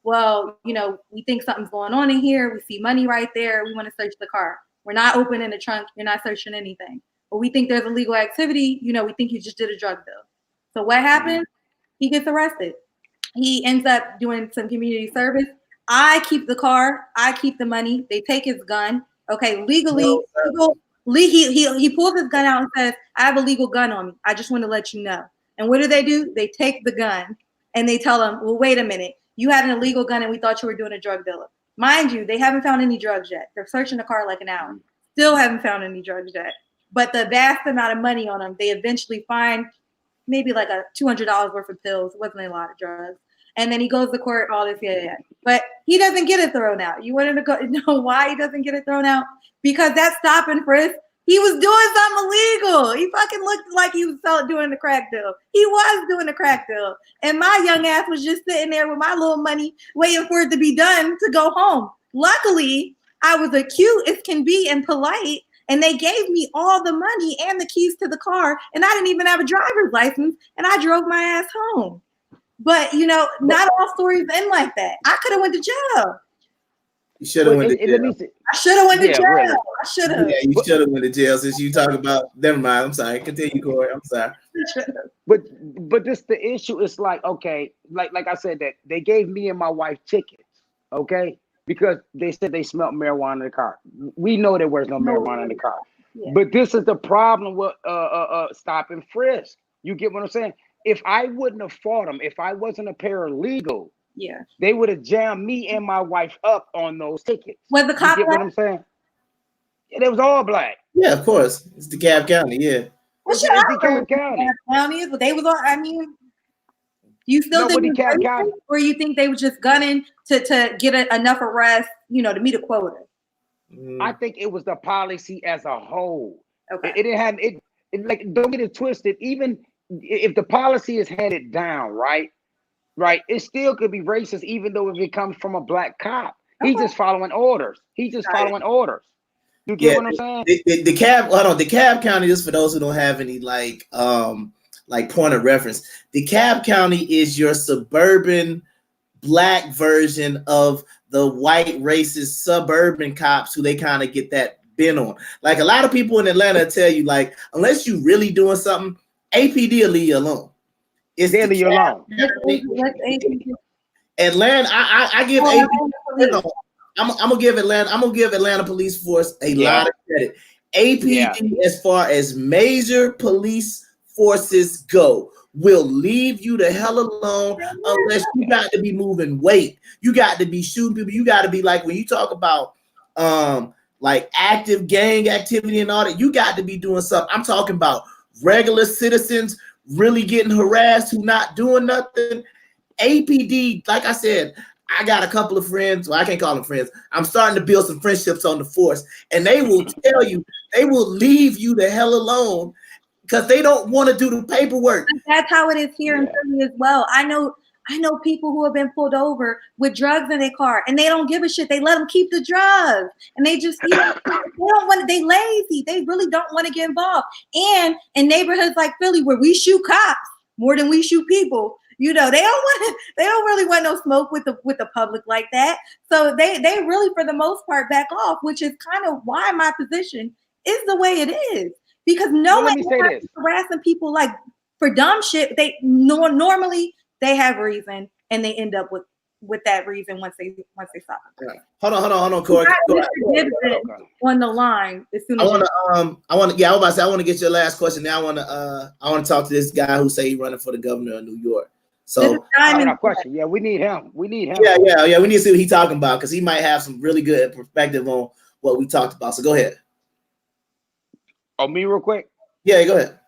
Well, we think something's going on in here. We see money right there. We want to search the car. We're not opening the trunk. You're not searching anything. But we think there's illegal activity. We think you just did a drug deal. So what happens? He gets arrested. He ends up doing some community service. I keep the car. I keep the money. They take his gun. Okay, legally, he pulls his gun out and says, I have a legal gun on me. I just want to let you know. And what do? They take the gun and they tell him, well, wait a minute. You had an illegal gun and we thought you were doing a drug dealer. Mind you, they haven't found any drugs yet. They're searching the car like an hour. Still haven't found any drugs yet. But the vast amount of money on them, they eventually find maybe like a $200 worth of pills. It wasn't a lot of drugs. And then he goes to court, all this, yeah. But he doesn't get it thrown out. You want to know why he doesn't get it thrown out? Because that stop and frisk, he was doing something illegal. He fucking looked like he was doing the crack deal. He was doing the crack deal. And my young ass was just sitting there with my little money waiting for it to be done to go home. Luckily, I was as cute as can be and polite. And they gave me all the money and the keys to the car. And I didn't even have a driver's license. And I drove my ass home. But, not all stories end like that. I could have went to jail. You should have went to jail. I should have went to jail. Really. I should have. Yeah, you should have went to jail since you talk about. Never mind. I'm sorry. Continue, Corey. I'm sorry. But this the issue is like, okay, like I said, that they gave me and my wife tickets, okay, because they said they smelled marijuana in the car. We know there was no marijuana in the car. Yeah. But this is the problem with stop and frisk. You get what I'm saying? If I wouldn't have fought them, if I wasn't a paralegal, yeah, they would have jammed me and my wife up on those tickets. Was the cop? You get what I'm saying? Yeah, it was all black. Yeah, of course. It's DeKalb County. Yeah. Well, shit, DeKalb County. But they was all. I mean, you still think DeKalb County, or you think they were just gunning to get enough arrests, to meet a quota? I think it was the policy as a whole. Okay. It didn't have it. Like, don't get it twisted. Even if the policy is handed down, right, it still could be racist, even though if it comes from a black cop. Okay. He's just following orders. You get what I'm saying? DeKalb County, just for those who don't have any like point of reference, DeKalb County is your suburban black version of the white racist suburban cops who they kind of get that bent on. Like, a lot of people in Atlanta tell you, like, unless you really doing something, APD will leave you alone. They'll leave you alone. Atlanta, I give APD. I'm gonna give Atlanta Police Force a lot of credit. APD, as far as major police forces go, will leave you the hell alone unless you got to be moving weight. You got to be shooting people. You got to be, like, when you talk about like active gang activity and all that, you got to be doing something. I'm talking about regular citizens really getting harassed who not doing nothing. APD, like I said, I got a couple of friends. Well, I can't call them friends. I'm starting to build some friendships on the force, and they will tell you, they will leave you the hell alone because they don't want to do the paperwork. That's how it is here in Philly as well. I know people who have been pulled over with drugs in their car, and they don't give a shit. They let them keep the drugs, and they just they don't want to. They lazy. They really don't want to get involved. And in neighborhoods like Philly, where we shoot cops more than we shoot people, they don't really want no smoke with the public like that. So they really, for the most part, back off, which is kind of why my position is the way it is. Because no one is harassing people like for dumb shit. They normally they have reason, and they end up with that reason once they stop. Yeah. Hold on, Corey. On the line as soon as I want to get your last question. Now I want to talk to this guy who say he's running for the governor of New York. So question. Yeah, we need him. Yeah. We need to see what he's talking about, because he might have some really good perspective on what we talked about. So go ahead. Oh, me real quick? Yeah, go ahead.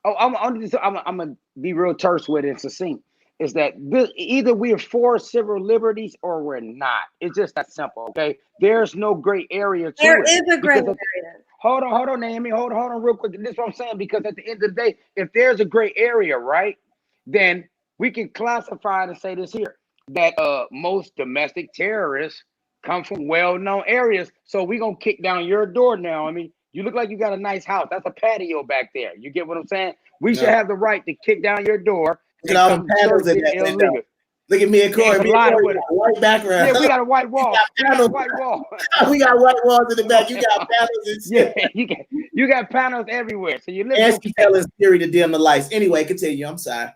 Oh, I'm gonna be real terse with it and succinct. is that either we're for civil liberties or we're not. It's just that simple, okay? There's no gray area to There it. is a gray Because area. hold on, Naomi. Hold on real quick. This is what I'm saying, because at the end of the day, if there's a gray area, right, then we can classify it and say this here, that most domestic terrorists come from well-known areas. So we're going to kick down your door now. I mean, you look like you got a nice house. That's a patio back there. You get what I'm saying? We should have the right to kick down your door Look at all the panels in that window. Look at me and Corey. There's a lot of Corey got white background. Yeah, we got a white wall. We got a white wall. We got white walls in the back. You got panels and shit. Yeah, you got panels everywhere. So you live. And she telling Siri to dim the lights. Anyway, continue. I'm sorry.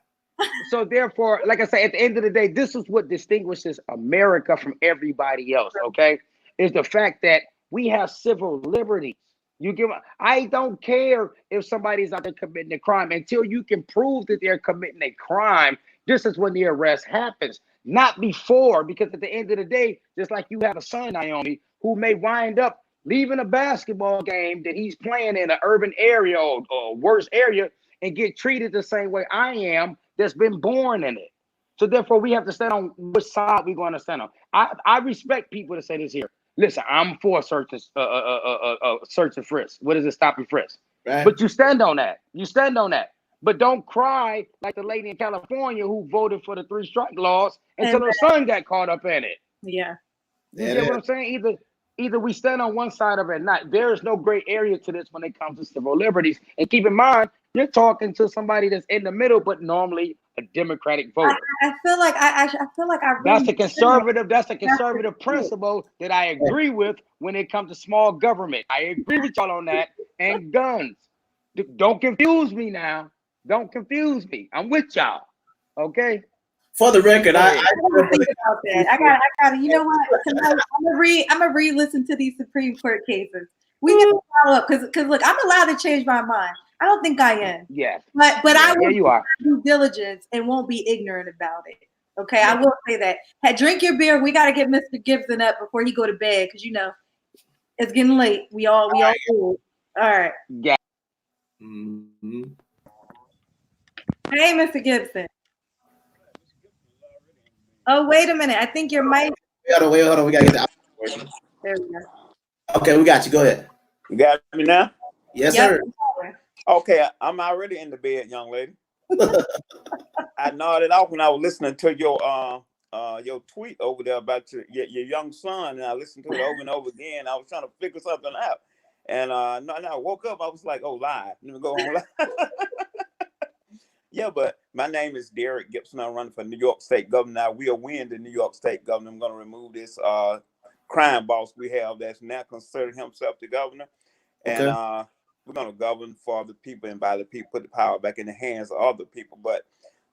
So therefore, like I say, at the end of the day, this is what distinguishes America from everybody else. Okay, is the fact that we have civil liberties. I don't care if somebody's out there committing a crime until you can prove that they're committing a crime. This is when the arrest happens, not before, because at the end of the day, just like you have a son, Naomi, who may wind up leaving a basketball game that he's playing in an urban area or worse area and get treated the same way I am, that's been born in it. So therefore, we have to stand on which side we're going to stand on. I respect people to say this here. Listen, I'm for search and frisk. What is it? Stop and frisk. Right. But you stand on that. You stand on that. But don't cry like the lady in California who voted for the 3 strike laws until her son got caught up in it. Yeah. You get what I'm saying? Either we stand on one side of it or not. There is no gray area to this when it comes to civil liberties. And keep in mind, you're talking to somebody that's in the middle, but normally a Democratic voter. I feel like I really that's a conservative principle that I agree with when it comes to small government. I agree with y'all on that. And guns. Don't confuse me now. Don't confuse me. I'm with y'all. Okay. For the record, I think about that. I got. You know what? I'm gonna re-listen to these Supreme Court cases. We can follow up because look, I'm allowed to change my mind. I don't think I am. Yes. But I will you are. do diligence and won't be ignorant about it. Okay, I will say that. Hey, drink your beer. We got to get Mr. Gibson up before he go to bed because it's getting late. We all do. All right. Yeah. Mm-hmm. Hey, Mr. Gibson. Oh, wait a minute. I think your mic. Hold on. We gotta get the. There we go. Okay, we got you. Go ahead. You got me now? Yes, sir. Okay, I'm already in the bed, young lady. I nodded off when I was listening to your tweet over there about your young son, and I listened to it over and over again. I was trying to figure something out, and I woke up. I was like, "Oh, live. Let me go on live." Yeah, but my name is Derek Gibson. I'm running for New York State Governor. Now we'll win the New York State Governor. I'm going to remove this crime boss we have that's now considered himself the governor, and we're going to govern for the people and by the people, put the power back in the hands of other people. But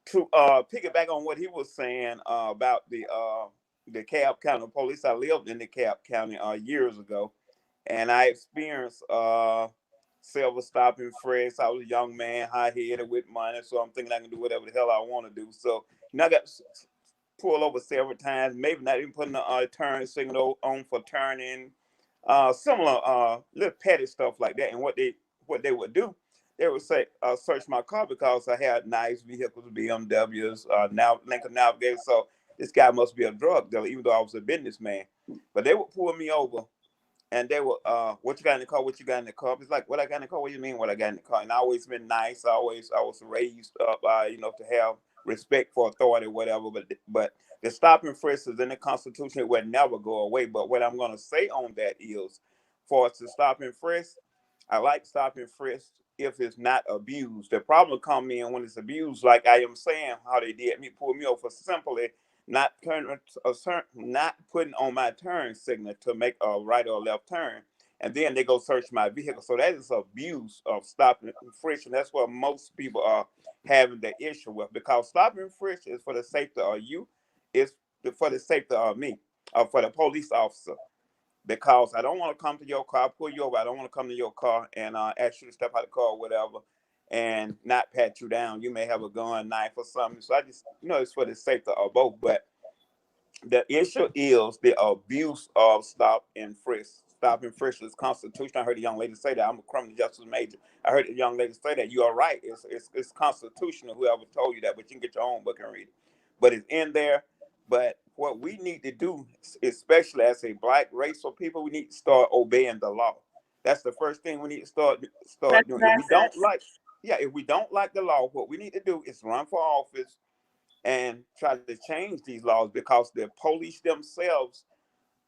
to piggyback on what he was saying about the DeKalb County Police, I lived in DeKalb County years ago, and I experienced several stop and frisk. I was a young man, high-headed with money, so I'm thinking I can do whatever the hell I want to do. So, I got pulled over several times, maybe not even putting a turn signal on for turning, similar little petty stuff like that. And what they would do, they would say, search my car because I had nice vehicles, BMWs, now Lincoln Navigator. So this guy must be a drug dealer, even though I was a businessman. But they would pull me over, and they would, what you got in the car? What you got in the car? It's like, what I got in the car? What do you mean, what I got in the car? And I always been nice. I was raised up, to have respect for authority, whatever. But the stop and frisk is in the Constitution. It will never go away. But what I'm going to say on that is, for us to stop and frisk, I like stop and frisk if it's not abused. The problem comes in when it's abused, like I am saying, how they did me, pull me over for simply not putting on my turn signal to make a right or left turn, and then they go search my vehicle. So that is abuse of stop and frisk, and that's what most people are having the issue with, because stop and frisk is for the safety of you, it's for the safety of me, for the police officer. Because I don't want to come to your car, pull you over. I don't want to come to your car and ask you to step out of the car or whatever and not pat you down. You may have a gun, knife, or something. So I just, it's for the safety of both. But the issue is the abuse of stop and frisk. Stop and frisk is constitutional. I heard a young lady say that. I'm a criminal justice major. I heard a young lady say that. You are right. It's constitutional, whoever told you that, but you can get your own book and read it. but it's in there. But what we need to do, especially as a black racial people, we need to start obeying the law. That's the first thing we need to start doing. If we don't like, if we don't like the law, what we need to do is run for office and try to change these laws, because the police themselves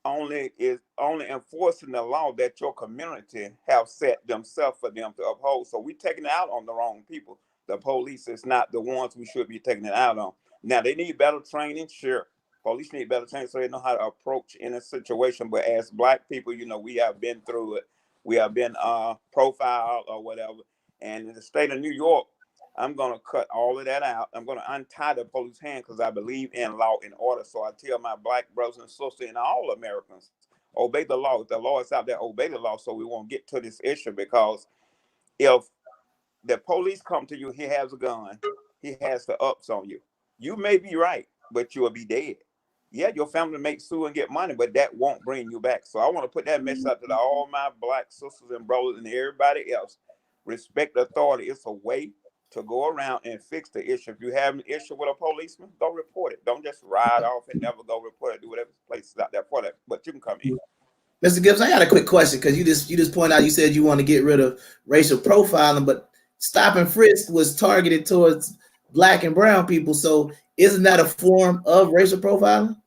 only enforcing the law that your community have set themselves for them to uphold. So we're taking it out on the wrong people. The police is not the ones we should be taking it out on. Now they need better training, sure. Police need better training so they know how to approach in a situation. But as black people, we have been through it. We have been profiled or whatever. And in the state of New York, I'm going to cut all of that out. I'm going to untie the police hand because I believe in law and order. So I tell my black brothers and sisters and all Americans, obey the law. If the law is out there, obey the law so we won't get to this issue. Because if the police come to you, he has a gun, he has the ups on you. You may be right, but you will be dead. Yeah, your family may sue and get money, but that won't bring you back. So I want to put that message out to all my black sisters and brothers and everybody else. Respect authority. It's a way to go around and fix the issue. If you have an issue with a policeman, go report it. Don't just ride off and never go report it. Do whatever place is out there for that. But you can come in. Mr. Gibbs, I got a quick question because you just pointed out, you said you want to get rid of racial profiling, but stop and frisk was targeted towards black and brown people. So isn't that a form of racial profiling?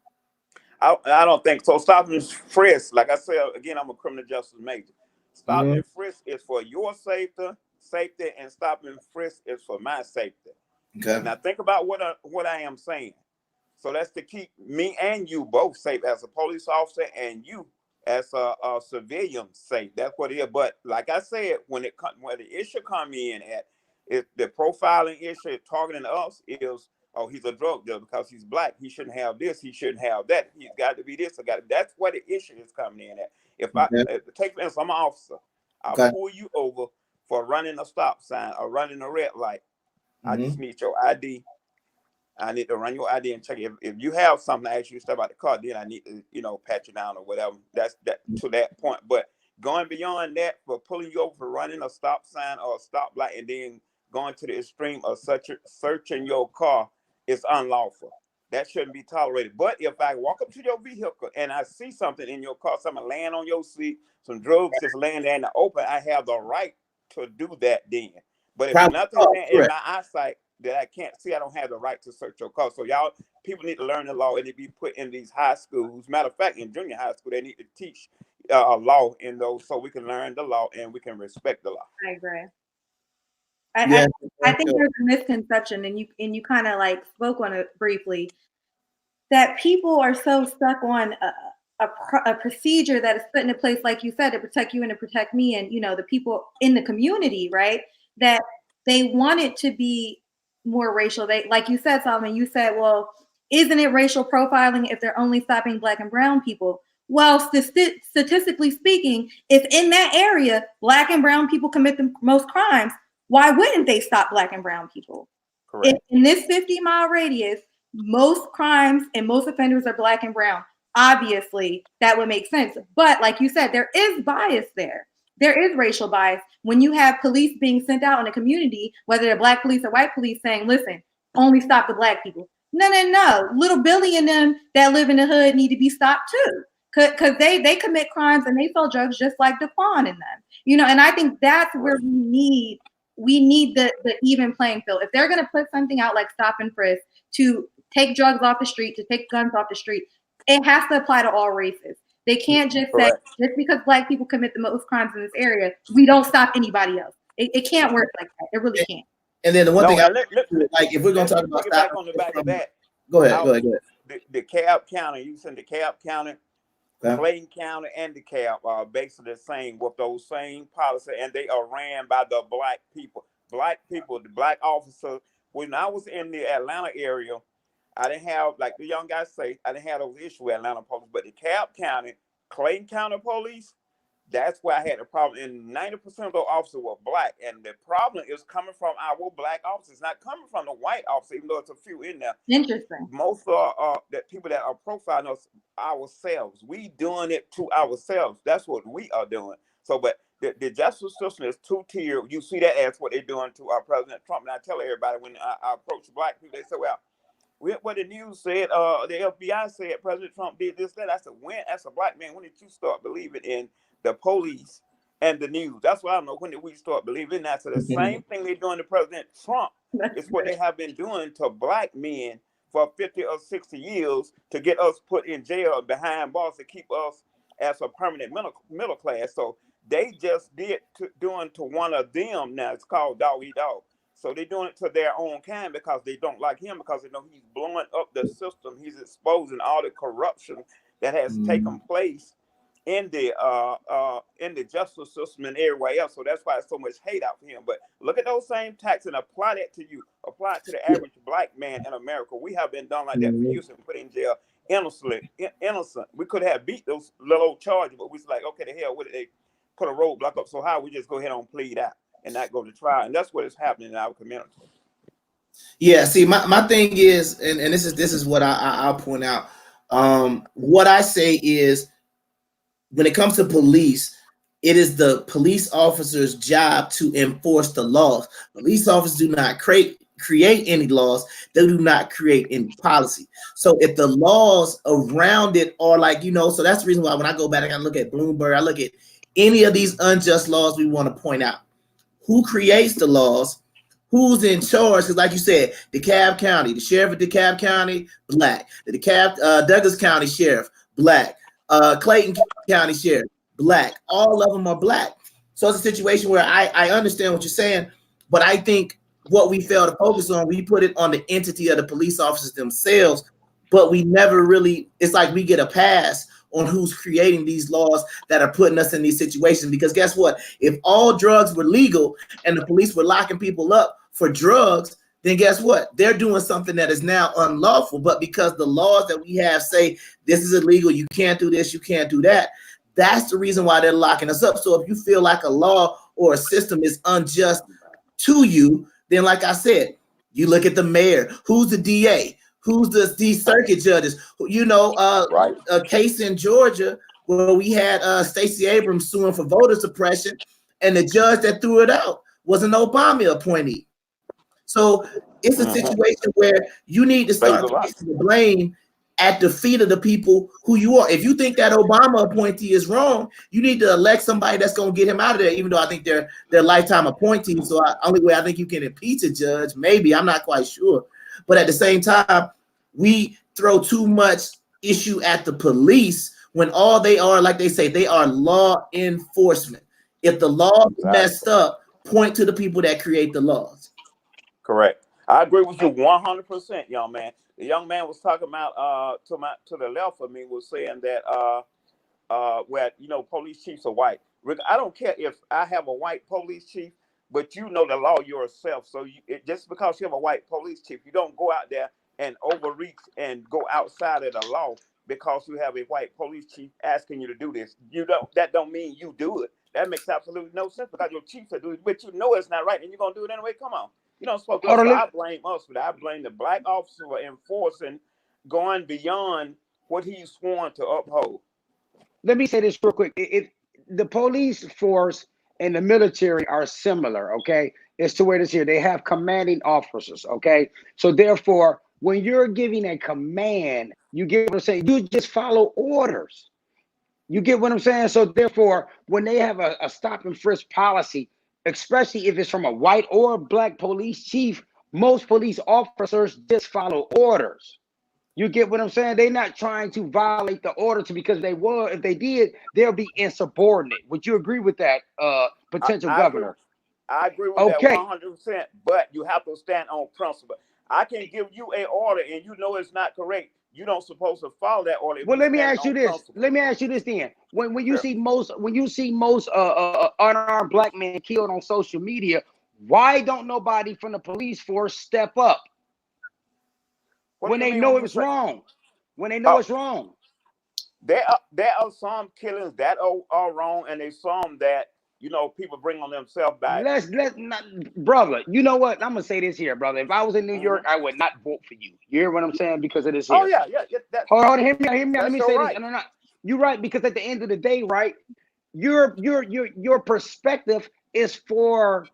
I don't think so. Stop and frisk, like I said, again, I'm a criminal justice major. Stop and frisk is for your safety, and stop and frisk is for my safety. Okay. Now think about what I am saying. So that's to keep me and you both safe as a police officer and you as a civilian safe. That's what it is. But like I said, when the issue come in at the profiling issue, targeting us is, oh, he's a drug dealer because he's black. He shouldn't have this. He shouldn't have that. He's got to be this. That's what the issue is coming in at. If take for instance, I'm an officer, I'll pull you over for running a stop sign or running a red light. I just need your ID. I need to run your ID and check it. If you have something to ask you to step out the car, then I need to, pat you down or whatever. That's that to that point. But going beyond that, for pulling you over for running a stop sign or a stop light and then going to the extreme of searching your car is unlawful. That shouldn't be tolerated. But if I walk up to your vehicle and I see something in your car, something laying on your seat, some drugs just laying there in the open, I have the right to do that then. But if nothing in my eyesight that I can't see, I don't have the right to search your car. So y'all, people need to learn the law, and it be put in these high schools. Matter of fact, in junior high school, they need to teach law in those so we can learn the law and we can respect the law. I agree. I think there's a misconception, and you kind of like spoke on it briefly, that people are so stuck on a procedure that is put into place, like you said, to protect you and to protect me and the people in the community, right? That they want it to be more racial. They, like you said, Solomon, you said, well, isn't it racial profiling if they're only stopping black and brown people? Well, statistically speaking, if in that area black and brown people commit the most crimes, why wouldn't they stop black and brown people? Correct. In this 50-mile radius, most crimes and most offenders are black and brown. Obviously, that would make sense. But like you said, there is bias there. There is racial bias when you have police being sent out in a community, whether they're black police or white police, saying, listen, only stop the black people. No. Little Billy and them that live in the hood need to be stopped too. Because they commit crimes and they sell drugs just like Daquan and them. And I think that's where we need the even playing field. If they're going to put something out like stop and frisk to take drugs off the street, to take guns off the street, it has to apply to all races. They can't just say, just because black people commit the most crimes in this area, we don't stop anybody else. It can't work like that. It really can't. And then the one thing, like, if we're going to talk about back on the back of that, go ahead. DeKalb County, you said DeKalb County, Clayton County, and DeKalb are basically the same with those same policies, and they are ran by the black people. The black officers. When I was in the Atlanta area, I didn't have, like the young guys say, I didn't have those issues with Atlanta police, but DeKalb County, Clayton County police, that's where I had the problem. And 90% of those officers were black. And the problem is coming from our black officers, not coming from the white officers, even though it's a few in there. Interesting. Most of the people that are profiling us ourselves, we doing it to ourselves. That's what we are doing. So, but the justice system is two-tier. You see that as what they're doing to our President Trump. And I tell everybody when I approach black people, they say, well, What the news said, the FBI said President Trump did this, that. I said, when, as a black man, when did you start believing in the police and the news? That's what I don't know. When did we start believing that? So the same thing they're doing to President Trump is what they have been doing to black men for 50 or 60 years to get us put in jail behind bars to keep us as a permanent middle class. So they just doing to one of them now. It's called dog eat dog. So they're doing it to their own kind because they don't like him, because they know he's blowing up the system. He's exposing all the corruption that has taken place in the justice system and everywhere else. So that's why there's so much hate out for him. But look at those same taxes and apply that to you. Apply it to the average black man in America. We have been done like that for years and put in jail innocent. We could have beat those little old charges, but we was like, okay, the hell, what did they put a roadblock up? So how we just go ahead and plead out and not go to trial? And that's what is happening in our community. Yeah, see, my thing is, and this is what I'll point out. What I say is, when it comes to police, it is the police officer's job to enforce the laws. Police officers do not create any laws. They do not create any policy. So if the laws around it are like, so that's the reason why when I go back and I look at Bloomberg, I look at any of these unjust laws we want to point out. Who creates the laws? Who's in charge? Because like you said, DeKalb County, the sheriff of DeKalb County, black. The Douglas County sheriff, black. Clayton County sheriff, black. All of them are black. So it's a situation where I understand what you're saying, but I think what we fail to focus on, we put it on the entity of the police officers themselves, but we never really, it's like we get a pass on who's creating these laws that are putting us in these situations. Because guess what? If all drugs were legal and the police were locking people up for drugs, then guess what? They're doing something that is now unlawful. But because the laws that we have say this is illegal, you can't do this, you can't do that, that's the reason why they're locking us up. So if you feel like a law or a system is unjust to you, then like I said, you look at the mayor, who's the DA, who's the circuit judges, Right. A case in Georgia where we had Stacey Abrams suing for voter suppression, and the judge that threw it out was an Obama appointee. So it's a situation where you need to start placing the blame at the feet of the people who you are. If you think that Obama appointee is wrong, you need to elect somebody that's going to get him out of there, even though I think they're lifetime appointees. So only way I think you can impeach a judge, maybe, I'm not quite sure. But at the same time, we throw too much issue at the police when all they are, like they say, they are law enforcement. If the law is messed up, point to the people that create the laws. Correct. I agree with you 100%, young man. The young man was talking about to the left of me was saying that where police chiefs are white. I don't care if I have a white police chief, but you know the law yourself. So just because you have a white police chief, you don't go out there and overreach and go outside of the law because you have a white police chief asking you to do this. That don't mean you do it. That makes absolutely no sense because your chiefs are doing it, but you know it's not right and you're gonna do it anyway. Come on. You don't supposed to. I blame us for that. I blame the black officer for enforcing, going beyond what he's sworn to uphold. Let me say this real quick. The police force and the military are similar, okay? It's to where it is here. They have commanding officers, okay? So therefore, when you're giving a command, you get what I'm saying? You just follow orders. You get what I'm saying? So therefore, when they have a stop and frisk policy, especially if it's from a white or a black police chief, most police officers just follow orders. You get what I'm saying? They're not trying to violate the orders because if they did, they'll be insubordinate. Would you agree with that, potential governor? I agree with that 100%, but you have to stand on principle. I can give you an order and you know it's not correct. You don't supposed to follow that order. Well, let me ask you this. Let me ask you this then. When you see most unarmed black men killed on social media, why don't nobody from the police force step up? When they know it's wrong. When they know it's wrong. There are some killings that are wrong, and there's some that people bring on themselves back. Let's not, brother. You know what? I'm gonna say this here, brother. If I was in New York, I would not vote for you. You hear what I'm saying? Because of this here. Oh yeah. Hold on, hear me. Let me say this. No. You're right, because at the end of the day, right, your perspective is for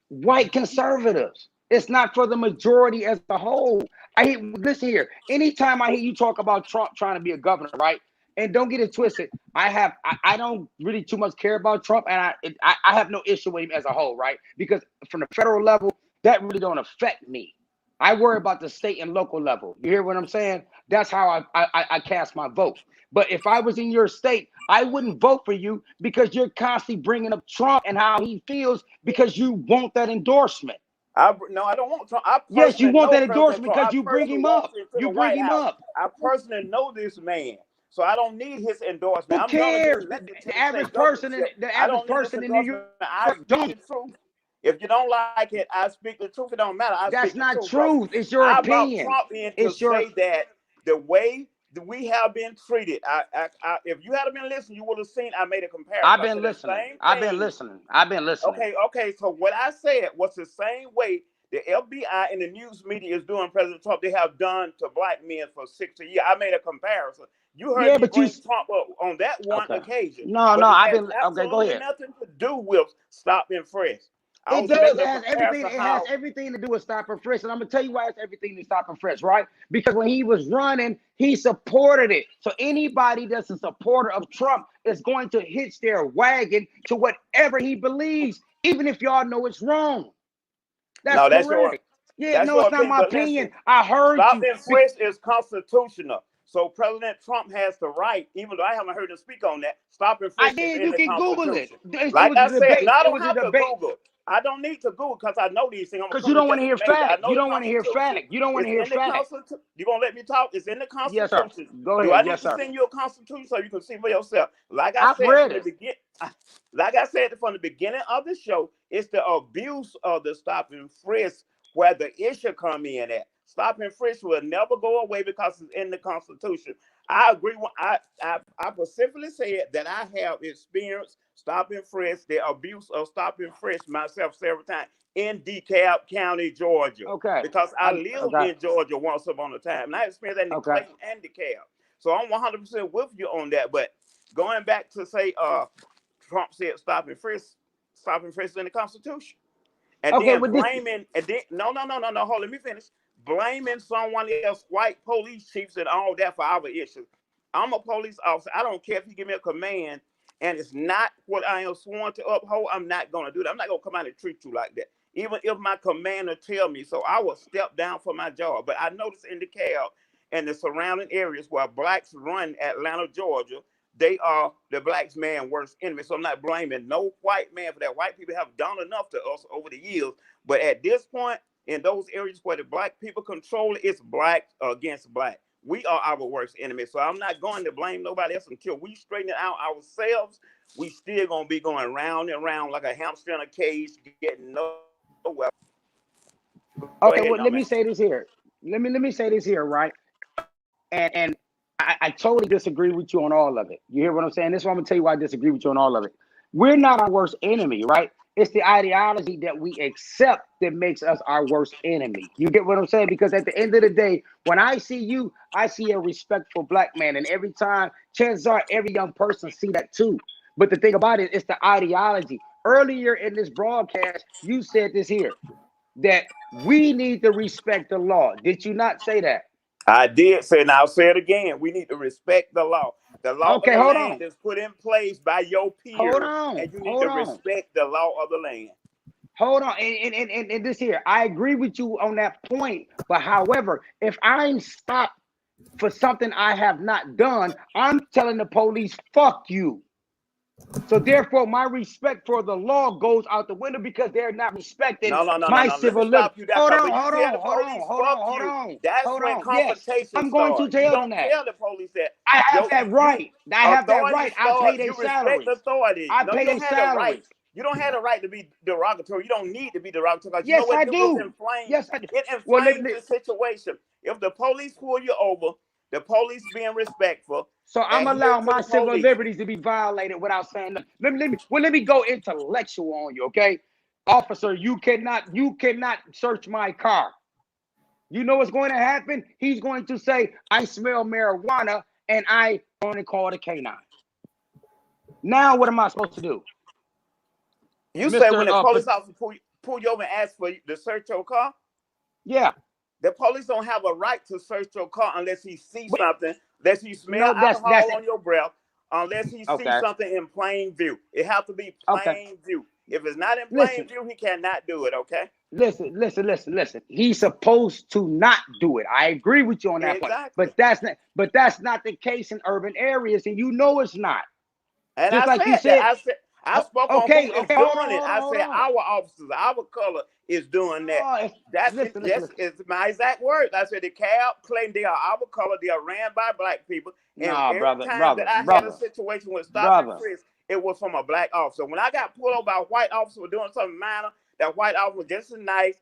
white conservatives. It's not for the majority as a whole. Listen here. Anytime I hear you talk about Trump trying to be a governor, right? And don't get it twisted. I don't really too much care about Trump, and I have no issue with him as a whole, right? Because from the federal level, that really don't affect me. I worry about the state and local level. You hear what I'm saying? That's how I cast my vote. But if I was in your state, I wouldn't vote for you because you're constantly bringing up Trump and how he feels because you want that endorsement. No, I don't want Trump. Yes, you want that endorsement Trump. because you bring him up. You bring him up. I personally know this man, so I don't need his endorsement. Who cares? The average person in New York don't. If you don't like it, I speak the truth. It don't matter. That's not truth. It's your opinion. Trump in to say that the way we have been treated. If you had been listening, you would have seen I made a comparison. I've been listening. Okay. So what I said was the same way the FBI and the news media is doing President Trump. They have done to black men for 60 years. I made a comparison. You heard me bring Trump up on that one occasion. No. I've been okay. Go ahead. Nothing to do with stop and frisk. It does. It has everything to do with stop and frisk. And I'm going to tell you why it's everything to stop and frisk, right? Because when he was running, he supported it. So anybody that's a supporter of Trump is going to hitch their wagon to whatever he believes, even if y'all know it's wrong. That's correct. It's not my opinion. Listen, I heard stop and frisk is constitutional. So President Trump has the right, even though I haven't heard him speak on that, stop and frisk. You can Google it. Like I said, I don't have to Google. I don't need to Google because I know these things. Because you don't want to hear fact. You don't want to hear fact. You don't want to hear fact. You gonna let me talk? It's in the Constitution. Yes, sir. Go ahead. Do I need to send you a Constitution so you can see for yourself? Like I said from the beginning of the show, it's the abuse of the stop and frisk where the issue come in at. Stop and frisk will never go away because it's in the Constitution. I agree. I specifically said that I have experienced stop and frisk, the abuse of stop and frisk myself several times in DeKalb County, Georgia. Okay. Because I lived in Georgia once upon a time, and I experienced that in Clayton and DeKalb. So I'm 100% with you on that. But going back to say, Trump said stop and frisk in the Constitution, and then blaming, and then no. Hold, let me finish. Blaming someone else, white police chiefs and all that for our issues. I'm a police officer. I don't care if you give me a command and it's not what I am sworn to uphold. I'm not going to do that. I'm not going to come out and treat you like that, even if my commander tell me so. I will step down for my job. But I noticed in DeKalb and the surrounding areas where blacks run Atlanta, Georgia, they are the blacks' man worst enemy. So I'm not blaming no white man for that. White people have done enough to us over the years. But at this point, in those areas where the black people control it, it's black against black. We are our worst enemy. So I'm not going to blame nobody else until we straighten it out ourselves. We still going to be going round and round like a hamster in a cage, getting nowhere. Okay, well, let me say this here. Let me say this here, right? And I totally disagree with you on all of it. You hear what I'm saying? This is why I'm going to tell you why I disagree with you on all of it. We're not our worst enemy, right? It's the ideology that we accept that makes us our worst enemy. You get what I'm saying? Because at the end of the day, when I see you, I see a respectful black man. And every time, chances are every young person see that too. But the thing about it, it's the ideology. Earlier in this broadcast, you said this here, that we need to respect the law. Did you not say that? I did say, and I'll say it again. We need to respect the law. The law of the land is put in place by your peers. And you need to respect the law of the land. Hold on. And this here, I agree with you on that point. But however, if I'm stopped for something I have not done, I'm telling the police, fuck you. So therefore, my respect for the law goes out the window because they're not respecting my civil liberty. Hold on. That's when confrontation I'm going to tell them that. Tell the police that. I have that right. I have that right. I pay their salary. I pay their salary. You don't have the right to be derogatory. You don't need to be derogatory. Yes, I do. Yes, I do. It inflames the situation. If the police pull you over, the police being respectful. So I'm allowing my civil liberties to be violated without saying that. Let me go intellectual on you, okay? Officer, you cannot search my car. You know what's going to happen? He's going to say, I smell marijuana, and I only call the canine. Now what am I supposed to do? You say when the police officer pull you. pull you over and ask for you to search your car? Yeah. The police don't have a right to search your car unless he sees But, something, unless he smell no, that's alcohol on your breath, unless he sees okay. something in plain view. It has to be Okay. plain view. If it's not in Listen. plain view, he cannot do it, okay? Listen. He's supposed to not do it. I agree with you on that point. Exactly. But that's not the case in urban areas, and you know it's not. And Just I like said you that. said. I spoke Okay, on who is okay, doing hold on, it. I hold said on. our officers, our color is doing that. Oh, listen. It's my exact words. I said the cab claim they are our color. They are ran by black people. And Nah, every brother, time that I had a situation with stop and frisk, it was from a black officer. When I got pulled over by a white officer for doing something minor, that white officer was just as nice.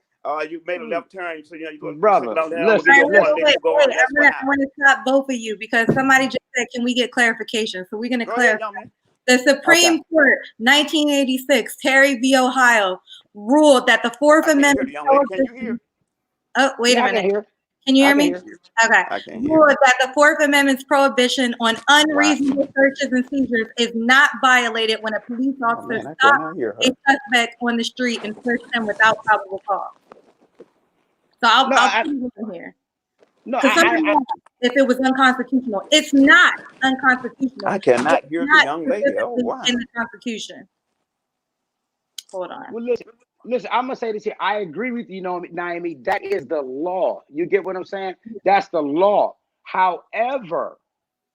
You made a left turn, so you go. Brother, listen. I want to stop both of you because somebody just said, "Can we get clarification?" So we're going to clarify. The Supreme Court, 1986, Terry v. Ohio, ruled that the Fourth Amendment. Can you hear? Oh, wait a minute. Hear. Can you hear me? Hear. Okay. I can Ruled hear. that the Fourth Amendment's prohibition on unreasonable searches and seizures is not violated when a police officer stops a suspect on the street and searches him without probable cause. So I'll put it in here. No, if it was unconstitutional, it's not unconstitutional. I cannot hear the young lady. Oh, wow. In the Constitution. Hold on. Well, listen. I'm gonna say this here. I agree with you, Naomi. That is the law. You get what I'm saying? That's the law. However,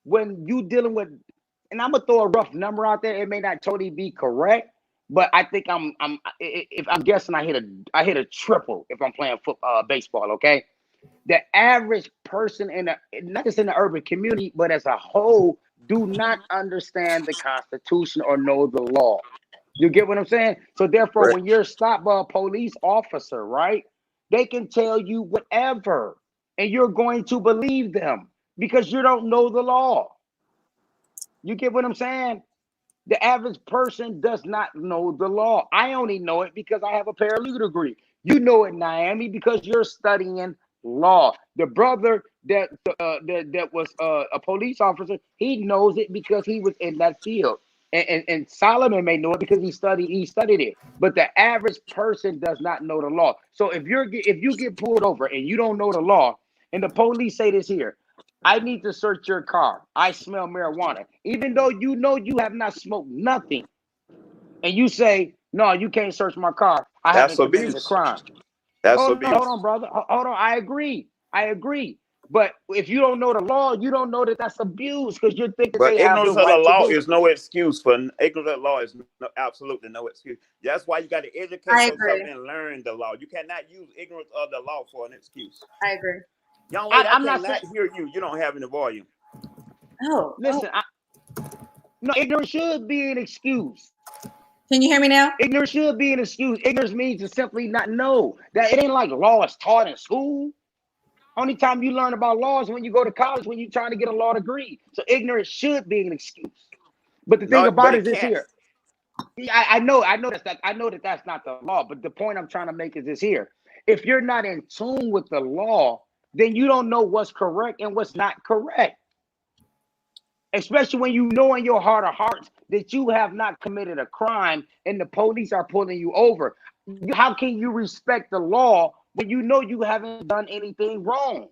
when you dealing with, and I'm gonna throw a rough number out there. It may not totally be correct, but I think if I'm guessing, I hit a triple if I'm playing baseball. Okay. The average person not just in the urban community, but as a whole, do not understand the Constitution or know the law. You get what I'm saying? So therefore, when you're stopped by a police officer, right, they can tell you whatever, and you're going to believe them because you don't know the law. You get what I'm saying? The average person does not know the law. I only know it because I have a paralegal degree. You know it, Naomi, because you're studying law. The brother that was a police officer, he knows it because he was in that field. And Solomon may know it because he studied it. But the average person does not know the law. So if you get pulled over and you don't know the law, and the police say this here, I need to search your car. I smell marijuana. Even though you know you have not smoked nothing, and you say, no, you can't search my car. I haven't committed a crime. Hold on, brother. Hold on. I agree. But if you don't know the law, you don't know that that's abuse because you think that they have the right to do it. Ignorance of the law is no excuse for ignorance of the law. Is absolutely no excuse. That's why you got to educate yourself and learn the law. You cannot use ignorance of the law for an excuse. I agree. Young lady, I cannot hear you. You don't have any volume. Oh, listen. No, ignorance should be an excuse. Can you hear me now? Ignorance should be an excuse. Ignorance means to simply not know. That it ain't like law is taught in school. Only time you learn about law is when you go to college, when you're trying to get a law degree. So ignorance should be an excuse. But the thing about it is this here. I know that that's not the law, but the point I'm trying to make is this here. If you're not in tune with the law, then you don't know what's correct and what's not correct. Especially when you know in your heart of hearts that you have not committed a crime and the police are pulling you over. How can you respect the law when you know you haven't done anything wrong?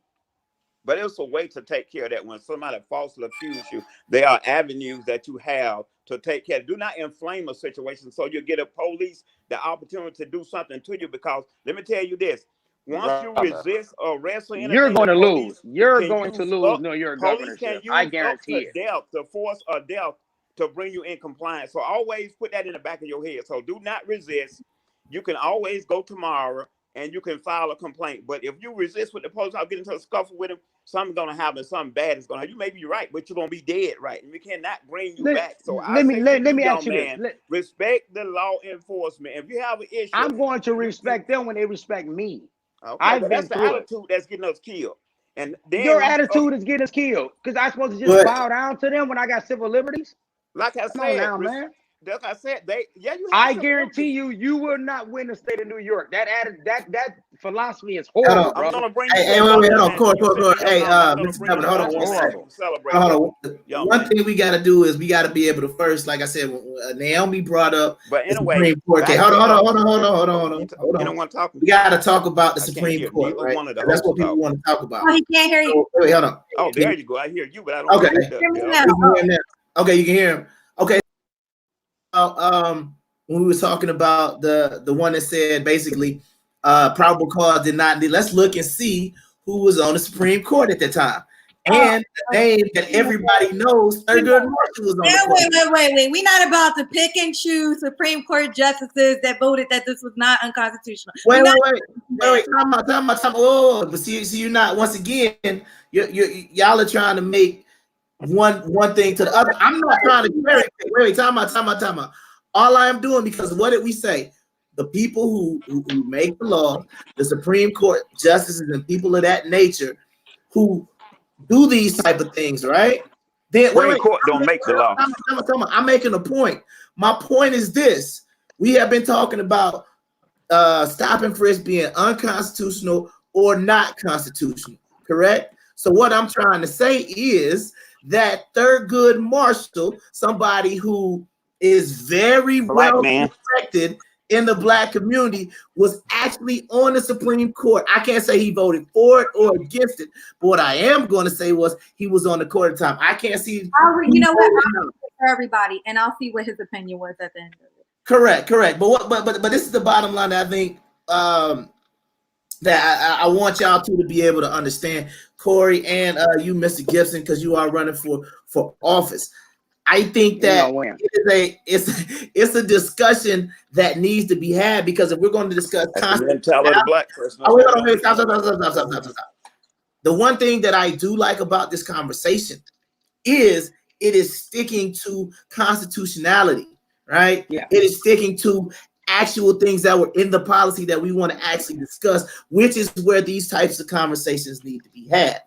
But it's a way to take care of that. When somebody falsely accuses you, there are avenues that you have to take care of. Do not inflame a situation so you get a police the opportunity to do something to you. Because let me tell you this. Once you resist arrest or anything, you're going to lose. You're going to lose. No, you're a governorship. I guarantee it. Death to force or death to bring you in compliance. So always put that in the back of your head. So do not resist. You can always go tomorrow and you can file a complaint. But if you resist with the police, I'll get into a scuffle with him. Something's going to happen. Something bad is going to happen. You may be right, but you're going to be dead, right? And we cannot bring you back. So let me ask you this. Respect the law enforcement. If you have an issue, I'm going to respect them when they respect me. Okay, but that's the attitude that's getting us killed. And then your attitude is getting us killed because I'm supposed to just bow down to them when I got civil liberties. Like I said, That's what I said. You have I to guarantee you will not win the state of New York. That philosophy is Hold horrible, on. I'm brother. gonna bring you Hey, to wait, hold on, Atlanta, Corey. and you said you Hey, don't know. I'm gonna Mr. bring you Governor, to hold on Atlanta one so second. you can celebrate. Hold that, on. young One man. thing we got to do is we got to be able to first, like I said, Naomi brought up But the anyway, Supreme Court case. back Hold to on. anyone talking? We got to talk about the I can't Supreme hear Court, neither right? one of the 'Cause that's hosts what people talk. want to talk about. Oh, he can't hear you. So, wait, hold on. Oh, there you go. I hear you, but I don't Okay. hear you. Hear me Yeah. now. You can hear him now. Okay, you can hear him. Okay. When we were talking about the one that said basically probable cause did not. Let's look and see who was on the Supreme Court at the time. And the name that everybody knows, Thurgood Marshall was on the court. Wait. We're not about to pick and choose Supreme Court justices that voted that this was not unconstitutional. Wait. Time out. Oh, but see, you're not. Once again, y'all are trying to make one thing to the other. I'm not trying to carry. Wait. Time out. All I am doing, because what did we say? The people who make the law, the Supreme Court justices and people of that nature, who do these type of things, right? Then Supreme Court don't make the law. I'm making a point. My point is this: we have been talking about stop and frisk being unconstitutional or not constitutional, correct? So what I'm trying to say is that Thurgood Marshall, somebody who is very well respected in the Black community, was actually on the Supreme Court. I can't say he voted for it or against it, but what I am going to say was he was on the court at the time. I can't see. You know what? I'll for everybody, and I'll see what his opinion was at the end of it. Correct. But this is the bottom line that I think that I want y'all to be able to understand, Corey, and you, Mr. Gibson, because you are running for office. I think that it's a discussion that needs to be had, because if we're going to discuss mentality of Black person. Stop. The one thing that I do like about this conversation is it is sticking to constitutionality, right? Yeah. It is sticking to actual things that were in the policy that we want to actually discuss, which is where these types of conversations need to be had.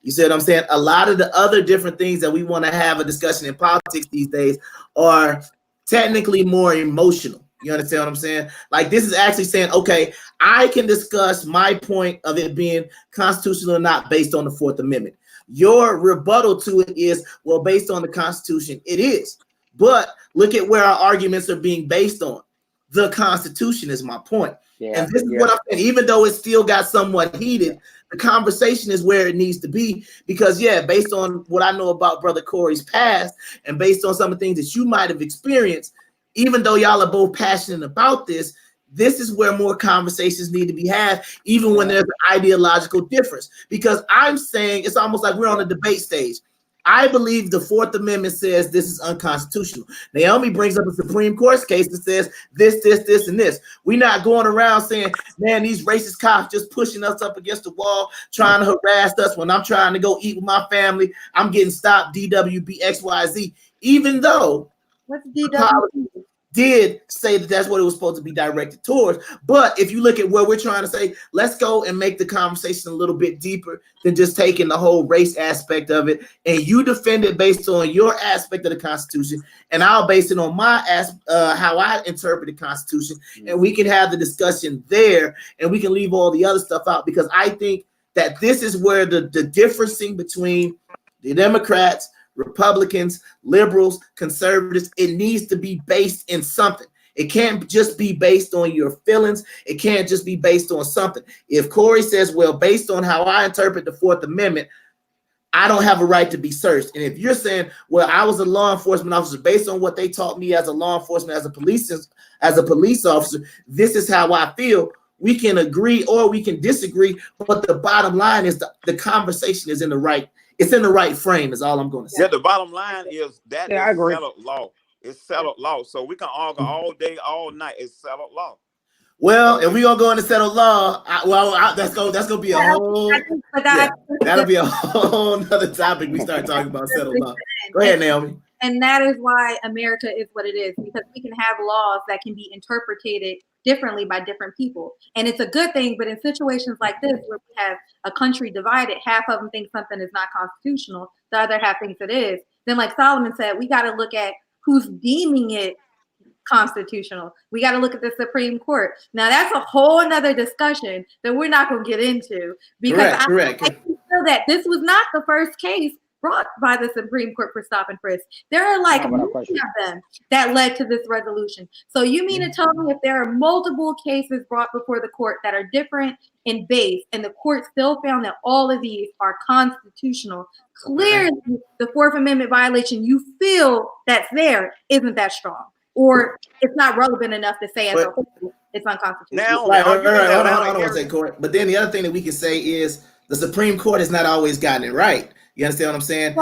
You see what I'm saying? A lot of the other different things that we want to have a discussion in politics these days are technically more emotional. You understand what I'm saying? Like, this is actually saying, okay, I can discuss my point of it being constitutional or not based on the Fourth Amendment. Your rebuttal to it is, well, based on the Constitution, it is. But look at where our arguments are being based on. The Constitution is my point. And this is what I'm saying. Even though it still got somewhat heated, the conversation is where it needs to be, because, based on what I know about Brother Corey's past and based on some of the things that you might have experienced, even though y'all are both passionate about this, this is where more conversations need to be had, even when there's an ideological difference. Because I'm saying it's almost like we're on a debate stage. I believe the Fourth Amendment says this is unconstitutional. Naomi brings up a Supreme Court case that says this, and this. We're not going around saying, man, these racist cops just pushing us up against the wall, trying to harass us when I'm trying to go eat with my family. I'm getting stopped, DWB, XYZ. Even though what's DWB? Did say that that's what it was supposed to be directed towards. But if you look at where we're trying to say, let's go and make the conversation a little bit deeper than just taking the whole race aspect of it, and you defend it based on your aspect of the Constitution, and I'll base it on my how I interpret the Constitution, and we can have the discussion there, and we can leave all the other stuff out, because I think that this is where the differencing between the Democrats, Republicans, liberals, conservatives, it needs to be based in something. It can't just be based on your feelings. It can't just be based on something. If Corey says, well, based on how I interpret the Fourth Amendment, I don't have a right to be searched. And if you're saying, well, I was a law enforcement officer, based on what they taught me as a law enforcement, as a police officer, this is how I feel. We can agree or we can disagree, but the bottom line is the conversation is in the right. It's in the right frame, is all I'm going to say. Yeah, the bottom line is that is settled law. It's settled law. So we can argue all day, all night. It's settled law. Well, if we're going to go into settled law, that's going to be a whole, that'll be a whole nother topic. We start talking about settled law. Go ahead, Naomi. And that is why America is what it is, because we can have laws that can be interpreted differently by different people. And it's a good thing, but in situations like this, where we have a country divided, half of them think something is not constitutional, the other half thinks it is. Then, like Solomon said, we got to look at who's deeming it constitutional. We got to look at the Supreme Court. Now, that's a whole nother discussion that we're not going to get into, because I feel that this was not the first case brought by the Supreme Court for stop and frisk. There are like many of them that led to this resolution. So you mean to tell me if there are multiple cases brought before the court that are different in base, and the court still found that all of these are constitutional, clearly the Fourth Amendment violation you feel that's there isn't that strong, or it's not relevant enough to say as a whole it's unconstitutional. Hold on, Court. But then the other thing that we can say is the Supreme Court has not always gotten it right. You understand what I'm saying? I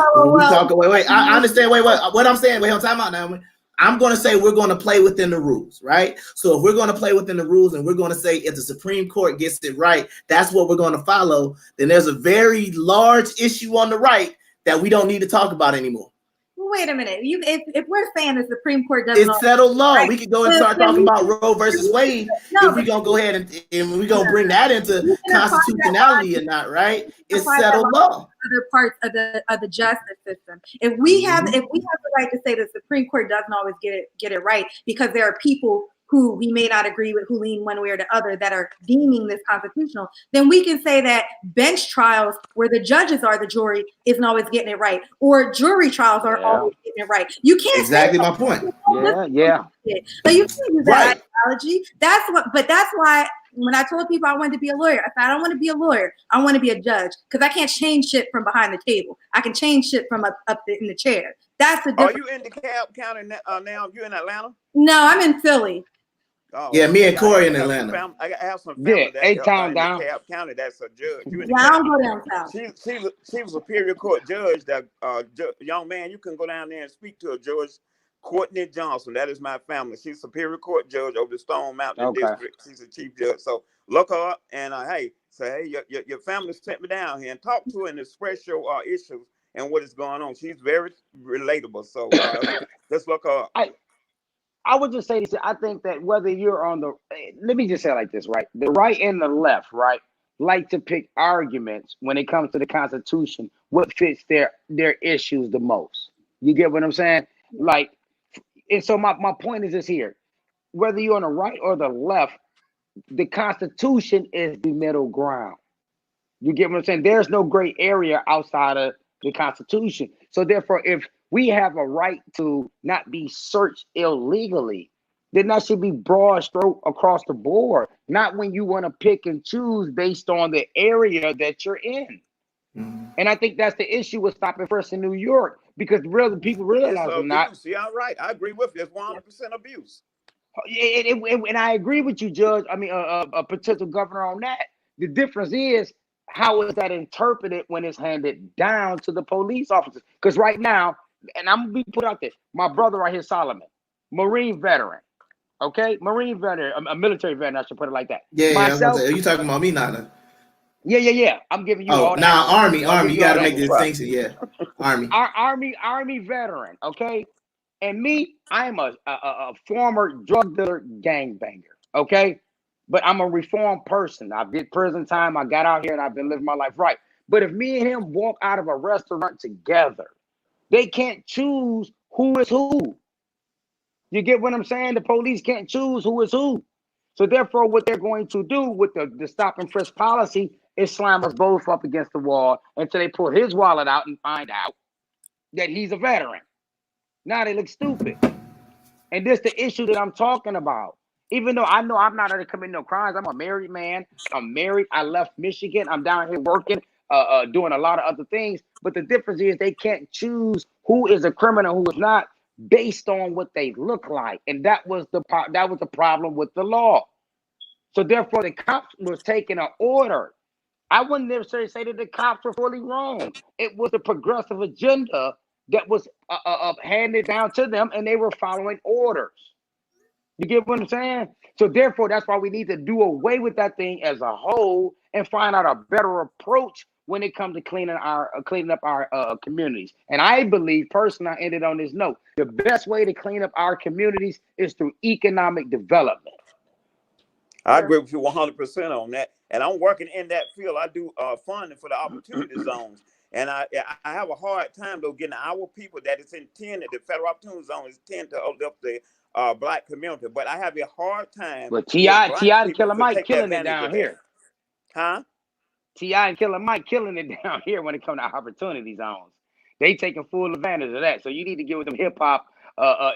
understand. What I'm saying. I'm talking about now. I'm going to say we're going to play within the rules, right? So if we're going to play within the rules and we're going to say if the Supreme Court gets it right, that's what we're going to follow, then there's a very large issue on the right that we don't need to talk about anymore. Wait a minute. If we're saying the Supreme Court doesn't, it's settled law. Right? We could go and start talking about Roe versus Wade if we're gonna go ahead and we're gonna bring that into constitutionality or not, right? It's settled law. Other parts of the justice system. If we have the right to say the Supreme Court doesn't always get it right, because there are people who we may not agree with, who lean one way or the other, that are deeming this constitutional, then we can say that bench trials where the judges are the jury isn't always getting it right, or jury trials aren't always getting it right. You can't exactly my point. Yeah. But you can't use that ideology. That's why when I told people I wanted to be a lawyer, I said I don't want to be a lawyer. I want to be a judge, because I can't change shit from behind the table. I can change shit from up in the chair. That's the difference. Are you in DeKalb County now? You in Atlanta? No, I'm in Philly. Oh, yeah, me and Corey in Atlanta. I have some family that in DeKalb County that's a judge. I don't go down south. She was a Superior Court judge. That young man, you can go down there and speak to a judge, Courtney Johnson. That is my family. She's Superior Court judge over the Stone Mountain District. She's a chief judge. So look her up and say, your family sent me down here and talk to her and express your issues and what is going on. She's very relatable. So let's look her up. I would just say this. I think that whether you're on let me just say it like this, right? The right and the left, right, like to pick arguments when it comes to the Constitution, what fits their issues the most. You get what I'm saying? Like, and so my point is this here. Whether you're on the right or the left, the Constitution is the middle ground. You get what I'm saying? There's no gray area outside of the Constitution. So therefore, if we have a right to not be searched illegally, then that should be broad stroke across the board, not when you want to pick and choose based on the area that you're in. Mm-hmm. And I think that's the issue with stop and frisk in New York, because really people realize it's not. Yeah, right. I agree with you. It's 100% abuse. And I agree with you, Judge. I mean, a potential governor on that. The difference is, how is that interpreted when it's handed down to the police officers? Because right now, and I'm gonna be put out there, my brother right here, Solomon, Marine veteran, okay, Marine veteran, a military veteran, I should put it like that. Yeah, myself, are you talking about me, Nana? Yeah. I'm giving you all that. Now Army, you got to make the distinction. Yeah, Army. Army veteran, okay, and me, I'm a former drug dealer, gangbanger, okay. But I'm a reformed person. I did prison time. I got out here and I've been living my life right. But if me and him walk out of a restaurant together, they can't choose who is who. You get what I'm saying? The police can't choose who is who. So therefore, what they're going to do with the stop and frisk policy is slam us both up against the wall until they pull his wallet out and find out that he's a veteran. Now they look stupid. And this is the issue that I'm talking about. Even though I know I'm not going to commit no crimes, I'm a married man. I'm married. I left Michigan. I'm down here working, doing a lot of other things. But the difference is they can't choose who is a criminal, who is not, based on what they look like. And that was the problem with the law. So therefore, the cops was taking an order. I wouldn't necessarily say that the cops were fully wrong. It was a progressive agenda that was handed down to them, and they were following orders. You get what I'm saying? So therefore, that's why we need to do away with that thing as a whole and find out a better approach when it comes to cleaning up our communities. And I believe, personally, I ended on this note, the best way to clean up our communities is through economic development. I agree with you 100% on that. And I'm working in that field. I do funding for the opportunity zones. And I have a hard time, though, getting our people that is intended, the federal opportunity zone is intended to uplift the black community, but I have a hard time. But with T.I. black and people Killer to Mike take killing it advantage down of that. here. Huh? T.I. and Killer Mike killing it down here when it comes to opportunity zones. They taking full advantage of that. So you need to get with them hip hop